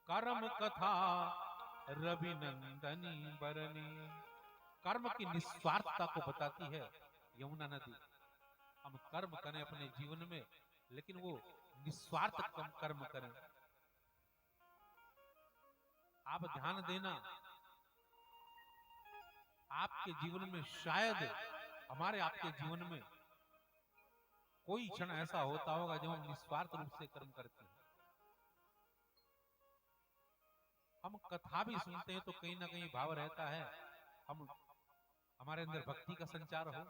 कर्म कथा रवि नंदनी बरनी, कर्म की निस्वार्थता को बताती है यमुना नदी। हम कर्म करें अपने जीवन में, लेकिन वो निस्वार्थ कर्म करें। आप ध्यान देना, आपके जीवन में शायद हमारे आपके जीवन में कोई क्षण ऐसा होता होगा जब हम निस्वार्थ रूप से कर्म करते हैं। हम कथा भी सुनते हैं तो कहीं ना कहीं भाव रहता है, हम हमारे अंदर भक्ति का संचार हो,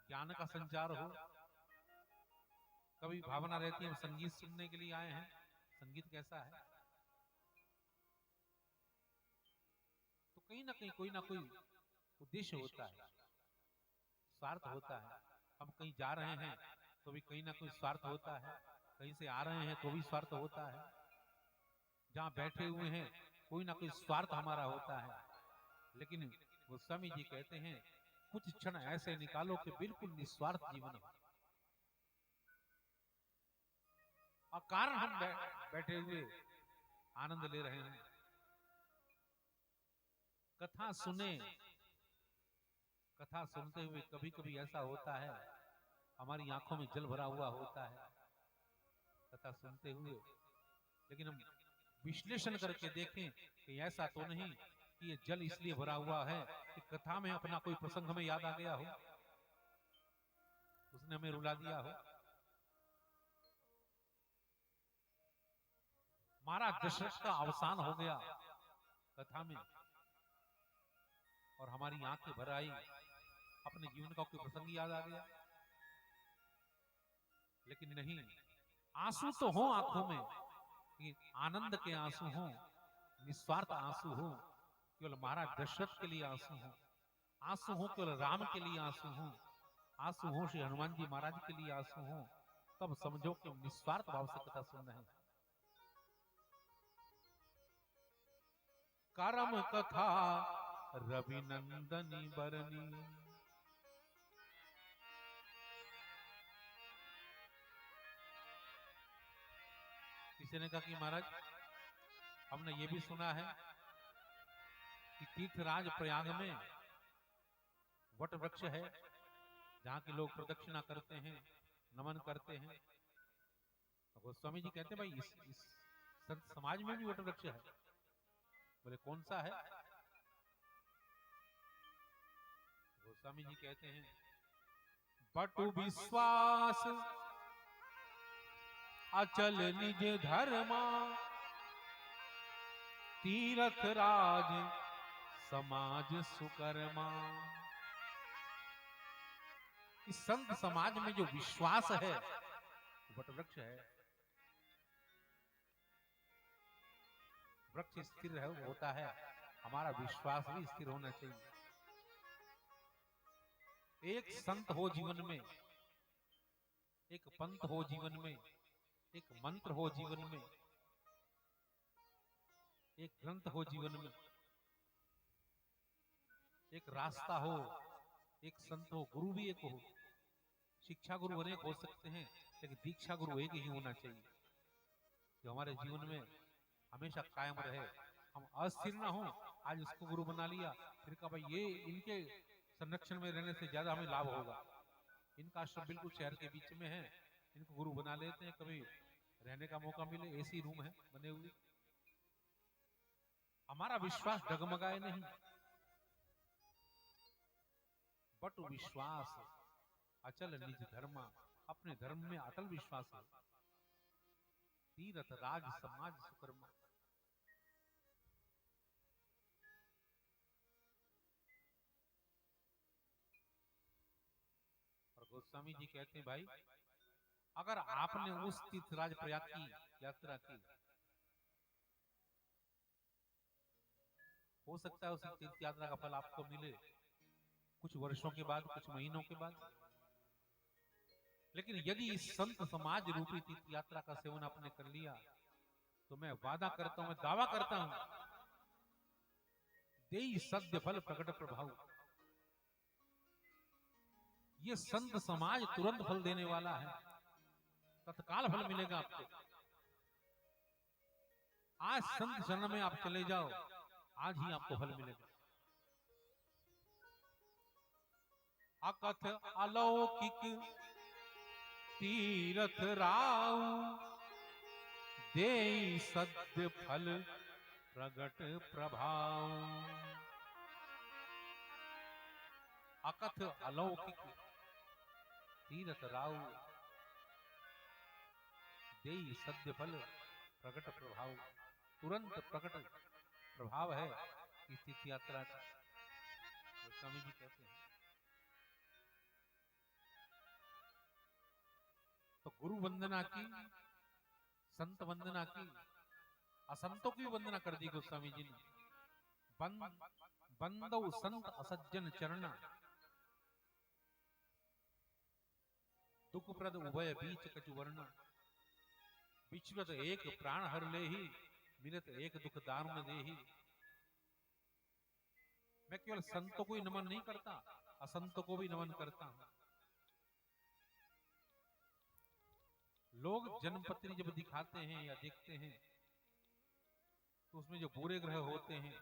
ज्ञान का संचार हो। कभी भावना रहती है हम संगीत सुनने के लिए आए हैं, संगीत कैसा है, तो कहीं ना कहीं कोई ना कोई उद्देश्य होता है, स्वार्थ होता है। हम कहीं जा रहे हैं तो भी कहीं ना कोई स्वार्थ होता है, कहीं से आ रहे हैं तो भी स्वार्थ होता है, जहां बैठे हुए हैं कोई ना कोई स्वार्थ हमारा होता है। लेकिन गोस्वामी जी कहते हैं कुछ क्षण ऐसे निकालो कि बिल्कुल निस्वार्थ जीवन हो। और कारण हम बैठे हुए आनंद ले रहे हैं, कथा सुने। कथा सुनते हुए कभी कभी ऐसा होता है हमारी आंखों में जल भरा हुआ होता है कथा सुनते हुए, लेकिन हम विश्लेषण करके देखें कि ऐसा तो नहीं कि ये जल इसलिए भरा हुआ है कि कथा में अपना कोई प्रसंग हमें याद आ गया हो, उसने हमें रुला दिया हो। महाराज दशरथ का अवसान हो गया कथा में और हमारी आंखें भर आई, अपने जीवन का कोई प्रसंग याद आ गया। लेकिन नहीं, आंसू तो हो आंखों में, आनंद के आंसू हो, निस्वार्थ आंसू हो, केवल महाराज दशरथ के लिए आंसू हो, आंसू हो केवल राम के लिए आंसू हो, आंसू हो श्री हनुमान जी महाराज के लिए आंसू हो, तब समझो कि निस्वार्थ भाव से कथा सुन रहे हैं। करम कथा रवि नंदनी बरनी। किसी ने कहा कि महाराज हमने ये भी सुना है कि तीर्थराज प्रयाग में वट वृक्ष है जहां के लोग प्रदक्षिणा करते हैं, नमन करते हैं। तो गोस्वामी जी कहते हैं भाई इस संत समाज में भी वट वृक्ष है। बोले कौन सा है? गोस्वामी जी कहते हैं बटु विश्वास अचल निज धर्मा, तीरथ राज समाज सुकर्मा। इस संत समाज में जो विश्वास है वट वृक्ष है। वृक्ष स्थिर है होता है, हमारा विश्वास भी स्थिर होना चाहिए। एक संत हो जीवन में, एक पंथ हो जीवन में, एक मंत्र हो जीवन में, एक ग्रंथ हो जीवन में, एक रास्ता हो, एक संत हो, गुरु भी एक हो। शिक्षा गुरु अनेक हो सकते हैं, लेकिन दीक्षा गुरु एक ही होना चाहिए, जो हमारे जीवन में हमेशा कायम रहे। हम अस्थिर ना हो, आज इसको गुरु बना लिया, फिर कहा भाई ये इनके संरक्षण में रहने से ज्यादा हमें लाभ होगा, इनका आश्रम बिल्कुल शहर के बीच में है, इनको गुरु बना लेते हैं, कभी रहने का मौका मिले, एसी रूम है बने हुए। हमारा विश्वास डगमगाए नहीं, बट विश्वास अचल निज धर्म, अपने धर्म में अटल विश्वास है। तीरथ राज समाज सुकर्मा। और गोस्वामी जी कहते हैं भाई, अगर आपने उस तीर्थराज प्रयाग की यात्रा की, हो सकता है उस तीर्थ यात्रा का फल आपको मिले कुछ वर्षों के बाद, कुछ महीनों के बाद। लेकिन यदि इस संत समाज रूपी तीर्थ यात्रा का सेवन आपने कर लिया, तो मैं वादा करता हूं, मैं दावा करता हूं, देई सद्य फल प्रकट प्रभाव। ये संत समाज तुरंत फल देने वाला है, तत्काल फल मिलेगा आपको। आज संत शरण में आप चले जाओ, आज ही आपको फल मिलेगा। अकथ अलौकिक तीरथ राव, देई सद्य फल प्रगट प्रभाव। अकथ अलौकिक तीरथ राव, देई सद्य फल प्रगट प्रभाव। तुरंत प्रकट प्रभाव है इस तीर्थ यात्रा का। स्वामी जी कहते हैं तो गुरु वंदना की, संत वंदना की, असंतों की वंदना कर दी गोस्वामी जी ने। बंदौ संत असज्जन चरण, दुख प्रद उभय बीच कछु वर्ण। विचरत एक प्राण हर ले ही, मिलत एक दुख दारुण देही। मैं केवल संतों को ही नमन नहीं करता, असंतों को भी नमन करता हूं। लोग जन्मपत्री जब दिखाते हैं या देखते हैं, तो उसमें जो बुरे ग्रह होते हैं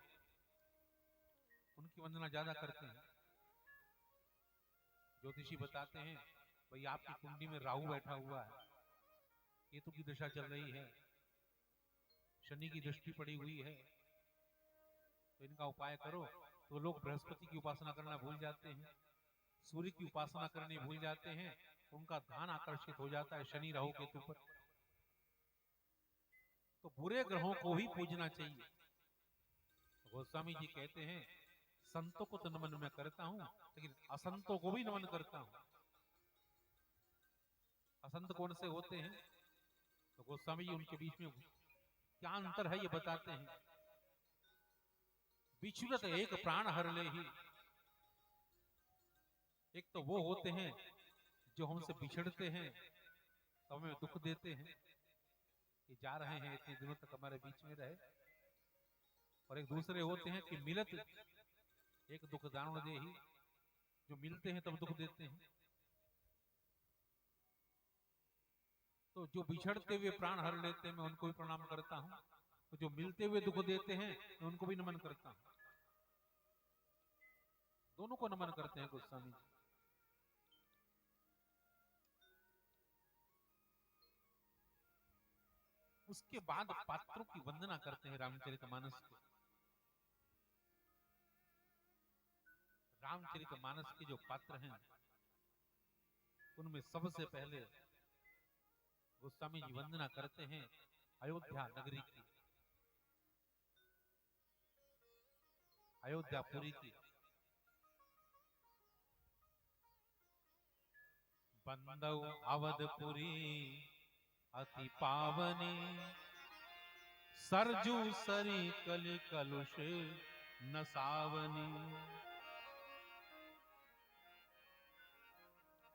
उनकी वंदना ज्यादा करते हैं। ज्योतिषी बताते हैं भाई आपकी कुंडली में राहु बैठा हुआ है, केतु की दशा चल रही है, शनि की दृष्टि पड़ी हुई है, तो इनका उपाय करो। तो लोग बृहस्पति की उपासना करना भूल जाते हैं, सूर्य की उपासना करने भूल जाते हैं, उनका ध्यान आकर्षित हो जाता है शनि राहु केतु पर। तो बुरे ग्रहों को ही पूजना चाहिए। गोस्वामी जी कहते हैं संतों को तो नमन मैं करता हूं, लेकिन असंतों को भी नमन करता हूं। असंत कौन से होते हैं? तो गोस्वामी जी उनके बीच में क्या अंतर है ये बताते हैं। विचरत एक प्राण हर ले ही, एक तो वो होते हैं जो हमसे बिछड़ते हैं तो हमें दुख देते हैं कि जा रहे हैं, इतने दिनों तक हमारे बीच में रहे। और एक दूसरे होते हैं कि मिलत एक दुख दारुण देही, जो मिलते हैं तब दुख देते हैं। तो जो बिछड़ते हुए प्राण हर लेते हैं मैं उनको भी प्रणाम करता हूं, तो जो मिलते हुए दुख देते हैं मैं उनको भी नमन करता हूं। दोनों को नमन करते हैं गोस्वामी जी। उसके बाद पात्रों की वंदना करते हैं रामचरितमानस के। रामचरितमानस के जो पात्र हैं उनमें सबसे पहले गोस्वामी जी वंदना करते हैं अयोध्या नगरी की, अयोध्यापुरी की। बंदौ अवधपुरी अति पावनी, सरजू सरी कलि कलुष नसावनी।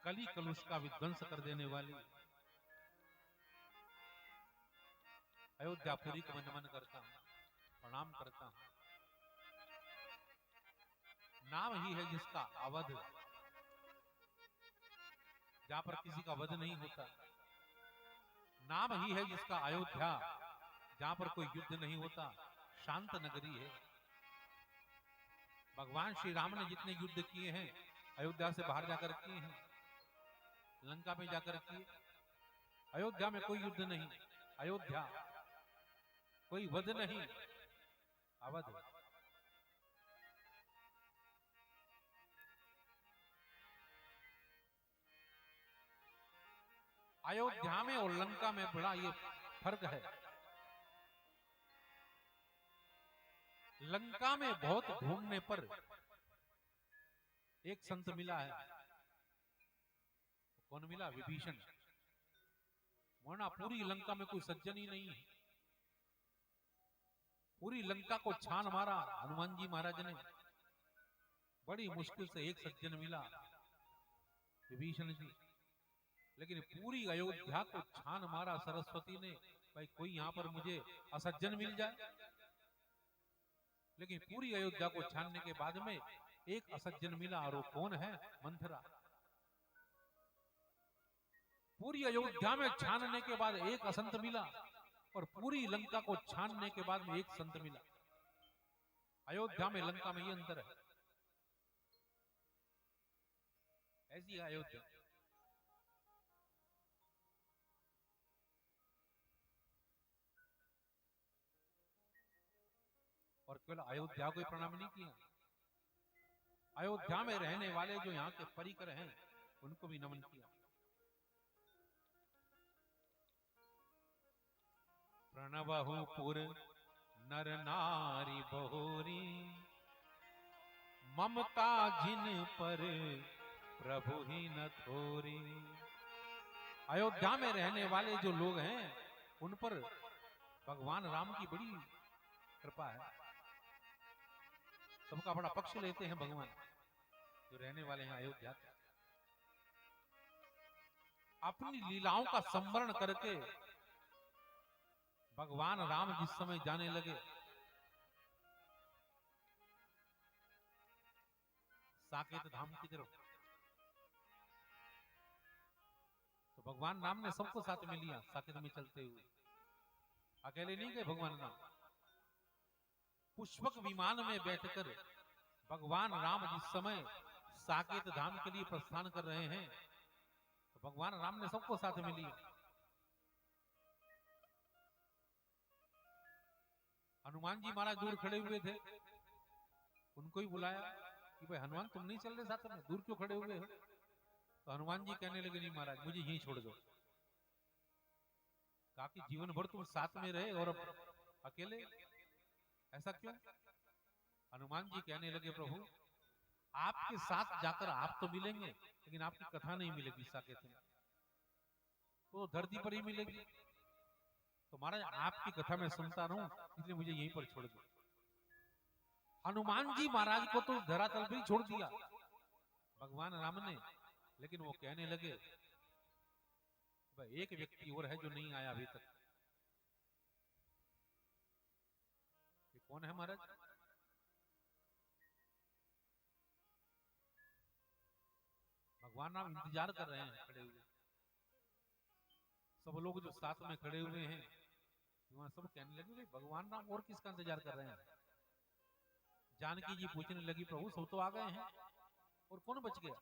कली कलुष का विध्वंस कर देने वाली अयोध्यापुरी को मैं नमन करता हूं, प्रणाम करता हूं। नाम ही है जिसका अवध, जहां पर किसी का वध नहीं होता, नाम ही है जिसका अयोध्या, जहां पर कोई युद्ध नहीं होता, शांत नगरी है। भगवान श्री राम ने जितने युद्ध किए हैं अयोध्या से बाहर जाकर किए हैं, लंका में जाकर किए। अयोध्या में कोई युद्ध नहीं, अयोध्या कोई वध नहीं, अवध। अयोध्या में और लंका में बड़ा ये फर्क है। लंका में बहुत ढूंढने पर एक संत मिला है। कौन मिला? विभीषण। वरना पूरी लंका में कोई सज्जन ही नहीं है। पूरी लंका को छान मारा हनुमान जी महाराज ने, बड़ी मुश्किल से एक सज्जन मिला, विभीषण जी। लेकिन पूरी अयोध्या को छान मारा सरस्वती ने, भाई कोई यहां पर मुझे असज्जन मिल जाए। लेकिन पूरी अयोध्या को छानने के बाद में एक असज्जन मिला, और वो कौन है? मंथरा। पूरी अयोध्या में छानने के बाद एक असंत मिला, और पूरी लंका को छानने के बाद में एक संत मिला। अयोध्या में लंका में ये अंतर है। ऐसी है अयोध्या। और केवल अयोध्या को ही प्रणाम नहीं किया, अयोध्या में रहने वाले जो यहाँ के परिकर हैं उनको भी नमन किया। प्रणवहु पुर नर नारी बहुरी, ममता जिन पर प्रभु ही न थोरी। अयोध्या में रहने वाले जो लोग हैं उन पर भगवान राम की बड़ी कृपा है। सबका बड़ा पक्ष लेते हैं भगवान जो रहने वाले हैं अयोध्या के। अपनी लीलाओं का संवरण करके भगवान राम जिस समय जाने लगे साकेत धाम की तरफ, तो भगवान राम ने सबको साथ में लिया। साकेत में चलते हुए अकेले नहीं गए भगवान राम। पुष्पक विमान में बैठकर भगवान राम जिस समय साकेत धाम के लिए प्रस्थान कर रहे हैं, तो भगवान राम ने सबको साथ में लिया। हनुमान जी महाराज दूर खड़े हुए थे, उनको ही बुलाया कि भाई हनुमान तुम नहीं चल रहे साथ में, दूर क्यों खड़े हुए हो? तो हनुमान जी कहने लगे नहीं महाराज मुझे यहीं छोड़ दो। कहा कि जीवन भर तुम साथ में रहे और अब अकेले, ऐसा क्यों? हनुमान जी कहने लगे प्रभु आपके साथ जाकर आप तो मिलेंगे लेकिन आपकी कथा नहीं मिलेगी साकेत में, तो धरती पर ही मिलेगी। तो महाराज आपकी कथा मैं सुनता रहूं इसलिए मुझे यहीं पर छोड़ दो। हनुमान जी महाराज को तो धरातल पर ही छोड़ दिया भगवान राम ने, लेकिन वो कहने लगे भाई एक व्यक्ति और है जो नहीं आया अभी तक। ये कौन है महाराज? भगवान राम इंतजार कर रहे हैं खड़े हुए। सब लोग जो साथ में खड़े हुए हैं वहां सब कहने लगे भगवान राम और किसका इंतजार कर रहे हैं? जानकी जी पूछने लगी प्रभु सब तो आ गए हैं और कौन बच गया?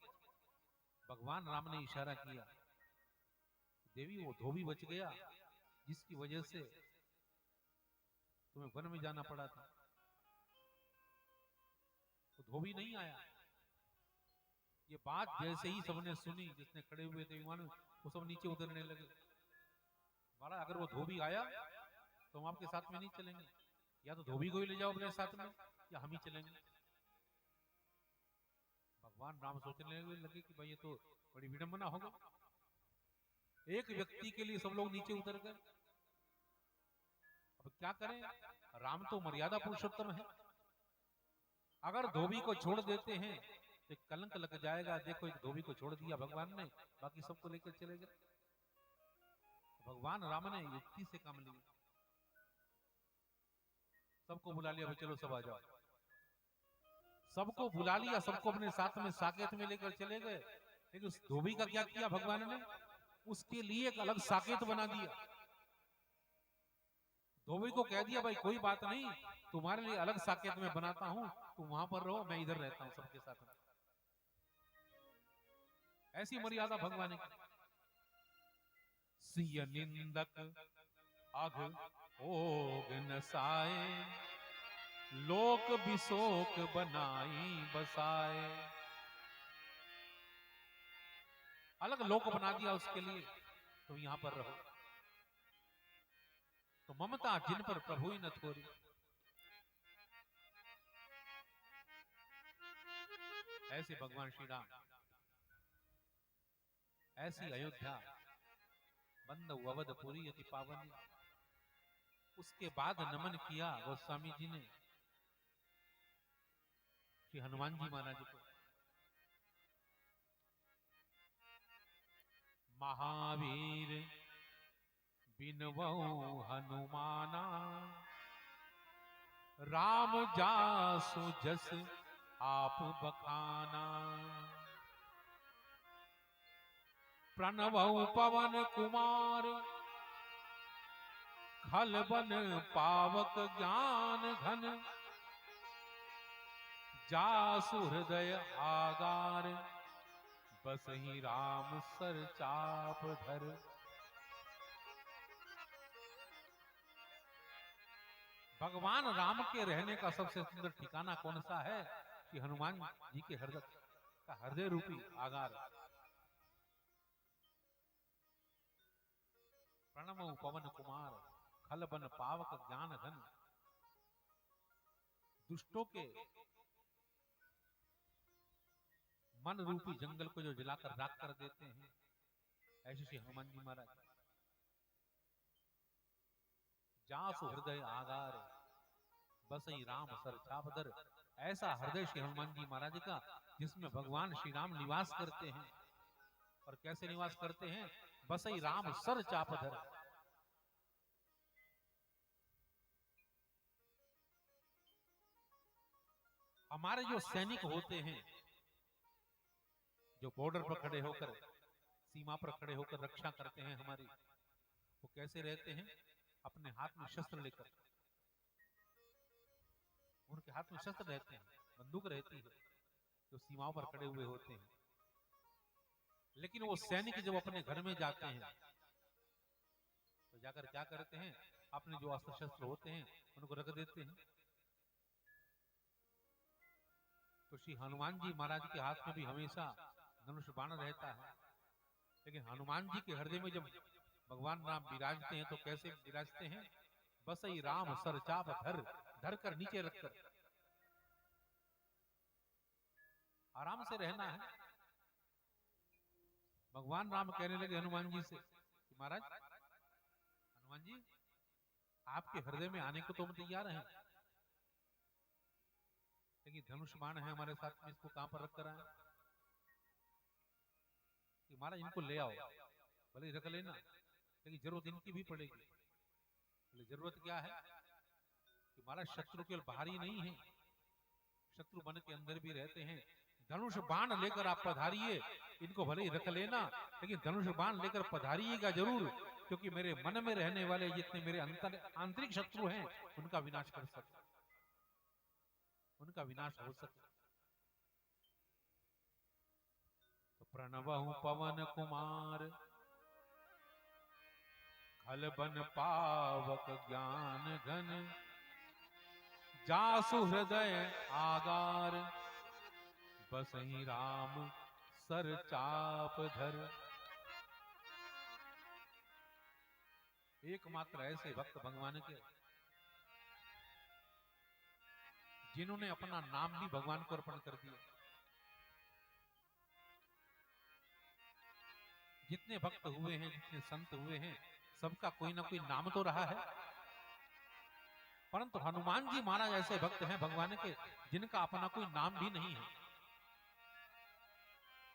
भगवान राम ने इशारा किया देवी वो धोबी बच गया जिसकी वजह से तुम्हें वन में जाना पड़ा था। वो धोबी नहीं आया। ये बात जैसे ही सबने सुनी, जिसने खड़े हुए थे वो सब नीचे उतरने लगे। महाराज अगर वो धोबी आया तो हम आपके साथ में नहीं चलेंगे, या तो धोबी को ही ले जाओ अपने साथ में या हम ही चलेंगे। भगवान राम सोचने लगे कि भाई ये तो बड़ी विडंबना होगा। एक व्यक्ति के लिए सब लोग नीचे उतर गए। अब क्या करें? राम तो मर्यादा पुरुषोत्तम है। अगर धोबी को छोड़ देते हैं तो कलंक लग जाएगा। देखो एक धोबी को छोड़ दिया भगवान ने, बाकी सबको लेकर चले गए। भगवान राम ने युक्ति से काम लिया, सबको बुला लिया, भाई चलो सब आ जाओ। सबको बुला लिया, सबको अपने साथ में साकेत में लेकर चले गए। लेकिन उस धोबी का क्या किया भगवान ने? उसके लिए एक अलग साकेत बना दिया। धोबी को कह दिया भाई कोई बात नहीं, तुम्हारे लिए अलग साकेत मैं बनाता हूं, तुम वहां पर रहो, मैं इधर रहता हूं सबके साथ में। ऐसी मर्यादा भगवान की। सिय निंदक अघ ओग नसाए, लोक बिशोक बनाई बसाए। अलग लोक बना दिया उसके लिए, तुम यहां पर रहो। तो ममता जिन पर प्रभु ही न थोरी। ऐसे भगवान श्री राम, ऐसी अयोध्या बंद अवधपुरी अति पावनी। उसके बाद नमन किया गोस्वामी जी ने श्री हनुमान जी महाराज को। महावीर बिनवऊ हनुमाना, राम जासु जस आप बखाना। प्रणवऊ पवन कुमार, खल बन पावक ज्ञान घन। जासु हृदय आगार, बसहि राम सर चाप धर। भगवान राम के रहने का सबसे सुंदर ठिकाना कौन सा है? कि हनुमान जी के हृदय का हृदय रूपी आगार। प्रणमो पवन कुमार, खल बन पावक ज्ञान घन। दुष्टों के मन रूपी जंगल को जो जलाकर राख कर देते हैं, ऐसे श्री हनुमान जी महाराज। जासु हृदय आगार, बसई राम सर चाप धर। ऐसा हृदय श्री हनुमान जी महाराज का, जिसमें भगवान श्री राम निवास करते हैं। और कैसे निवास करते हैं? बसई राम सर चाप धर। हमारे जो सैनिक होते हैं, जो बॉर्डर पर खड़े होकर, सीमा पर खड़े होकर रक्षा करते हैं हमारी, वो कैसे रहते हैं? अपने हाथ में शस्त्र लेकर। उनके हाथ में शस्त्र रहते हैं, बंदूक रहती है, जो सीमाओं पर खड़े हुए होते हैं। लेकिन वो सैनिक जब अपने घर में जाते हैं, तो जाकर क्या करते हैं? अपने जो अस्त्र शस्त्र होते हैं उनको रख देते हैं। तो श्री हनुमान जी महाराज के हाथ में भी हमेशा धनुष बाण रहता है। लेकिन हनुमान जी के हृदय में जब भगवान राम विराजते हैं, तो कैसे विराजते हैं? बसई राम सर चाप धर, धर कर नीचे रखकर आराम से रहना है। भगवान राम कहने लगे हनुमान जी से, महाराज हनुमान जी, आपके हृदय में आने को तो हम तैयार हैं, लेकिन धनुष बाण है हमारे साथ में, इसको कहां पर रख कर आए? कि महाराज इनको ले आओ, भले रख लेना, लेकिन जरूरत इनकी भी पड़ेगी। बोले जरूरत क्या है? कि महाराज शत्रु केवल बाहर ही नहीं है, शत्रु मन के अंदर भी रहते हैं। धनुष बाण लेकर आप पधारिए, इनको भले ही रख लेना, लेकिन धनुष बाण लेकर पधारिएगा जरूर, क्योंकि मेरे मन में रहने वाले जितने मेरे आंतरिक शत्रु हैं, उनका विनाश कर सकते, उनका विनाश हो सके। तो प्रणवहु पवन कुमार, खल बन पावक ज्ञान घन। जासु हृदय आगार, बसहि राम सर चाप धर। एकमात्र ऐसे भक्त भगवान के, जिन्होंने अपना नाम भी भगवान को अर्पण कर दिया। जितने भक्त हुए हैं, जितने संत हुए हैं, सबका कोई ना कोई नाम तो रहा है, परंतु हनुमान जी महाराज ऐसे भक्त हैं भगवान के, जिनका अपना कोई नाम भी नहीं है।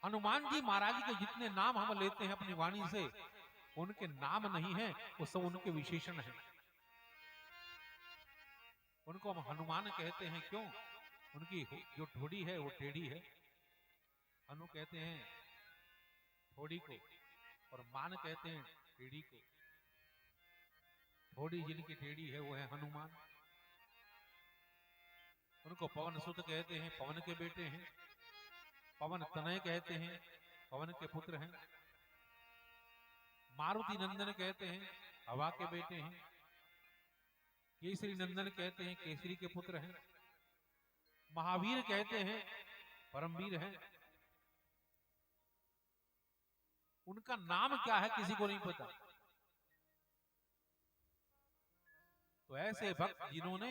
हनुमान जी महाराज के जितने नाम हम लेते हैं अपनी वाणी से, उनके नाम नहीं है, वो सब उनके विशेषण है। उनको हम हनुमान कहते हैं, क्यों? उनकी जो ठोड़ी है वो टेढ़ी है। हनु कहते हैं थोड़ी को, और मान कहते हैं टेढ़ी को। थोड़ी जिनकी टेढ़ी है वो है हनुमान। उनको पवन सुत कहते हैं, पवन के बेटे हैं। पवन तनय कहते हैं, पवन के पुत्र हैं। मारुति नंदन कहते हैं, हवा के बेटे हैं। केसरी नंदन कहते हैं, केसरी के पुत्र हैं। महावीर कहते हैं, परमवीर हैं। उनका नाम क्या है किसी को नहीं पता। तो ऐसे भक्त जिन्होंने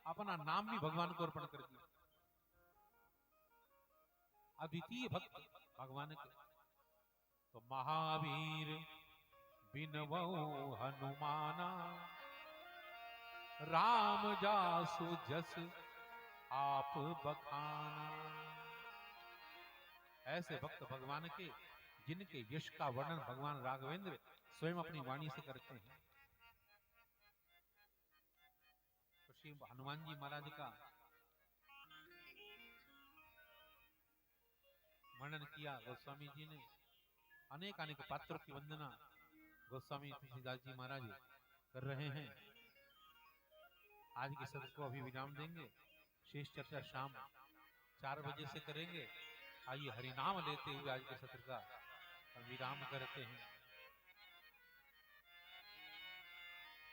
अपना नाम भी भगवान को अर्पण कर दिया, अद्वितीय भक्त भगवान के। तो महावीर बिनवऊ हनुमाना, राम जासु जस आप बखाना। ऐसे भक्त भगवान के जिनके यश का वर्णन भगवान राघवेंद्र स्वयं अपनी वाणी से करते हैं। तो श्री हनुमान जी महाराज का वर्णन किया गोस्वामी जी ने। अनेक अनेक पात्रों की वंदना गोस्वामी तुलसीदास जी महाराज कर रहे हैं। आज के सत्र को अभी विराम देंगे। शेष चर्चा शाम 4 बजे से करेंगे। आइए हरिनाम लेते हुए आज के सत्र का विराम करते हैं।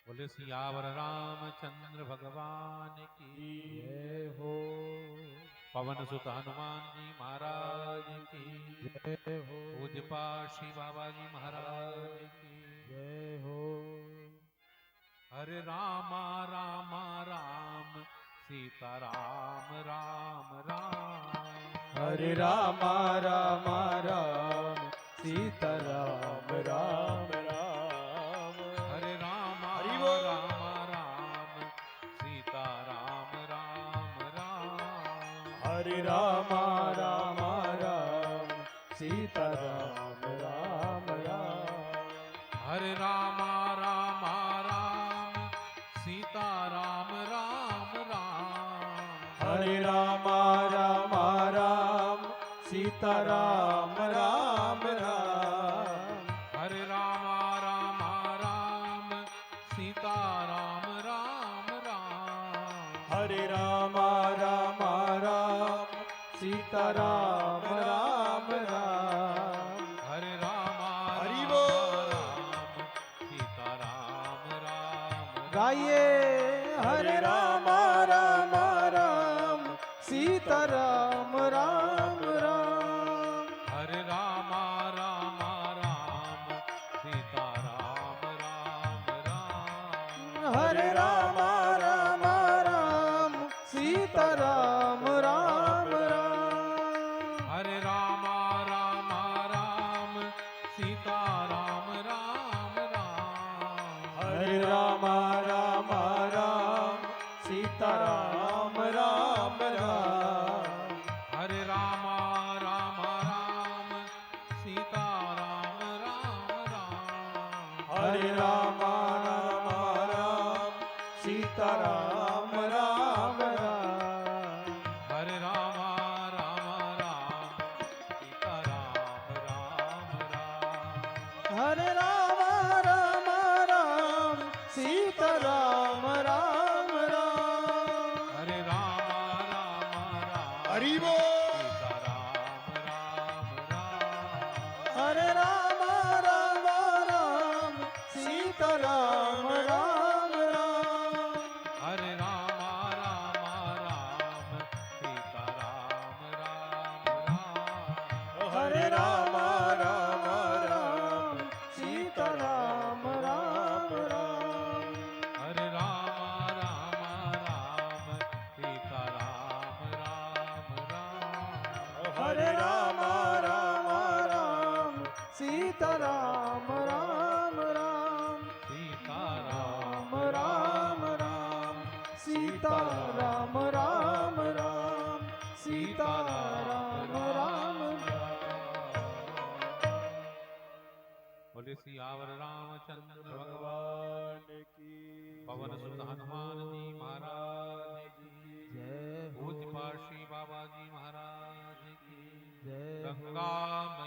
बोले सियावर रामचंद्र भगवान की जय हो। पवन सुत हनुमान जी महाराज की जय हो। पूज्यपा श्री बाबा जी महाराज की जय हो। हरे रामा रामा राम सीता राम राम राम। हरे रामा रामा राम सीता राम राम राम। हरे रामा हरि बोल। रामा राम सीता राम राम राम। हरे रामा रामा राम सीता राम राम राम। हरे रामा रामा राम सीता राम राम राम। हरे रामा रामा राम सीता राम राम राम। हरे रामा रामा राम सीता राम राम राम। हरे रामा रामा राम सीता राम राम राम। हरे रामा हरि रामा बोल। राम सीता राम राम। गाइए हरे रामा रामा राम सीता राम राम राम। हरे रामा रामा राम सीता राम राम राम। हरे रामा रामा राम सीता राम राम राम। हरे रामा रामा राम सीता राम राम राम। हरे रामा रामा राम सीता राम राम राम। हरे रामा रामा राम सीता राम राम राम। हरे रामा रामा राम सीता राम राम राम। हरे रामा रामा राम सीता राम राम राम। हरे रामा रामा राम सीता राम राम राम। हरे रामा रामा राम हरि बोल। सीता राम राम राम। हरे रामा रामा राम सीता राम राम राम। हरे रामा रामा राम सीता राम राम राम। हरे रामा रामा राम सीता राम राम राम। हरे रामा रामा राम सीता राम राम राम। हरे रामा रामा राम सीता राम राम राम। सीता राम राम राम सीता राम राम राम। सीता राम राम बोले सियावर रामचंद्र भगवान भगवान की पवन सुत हनुमान जी महाराज की जय हो। पूज्यपा श्री बाबा जी महाराज की जय हो। गंगा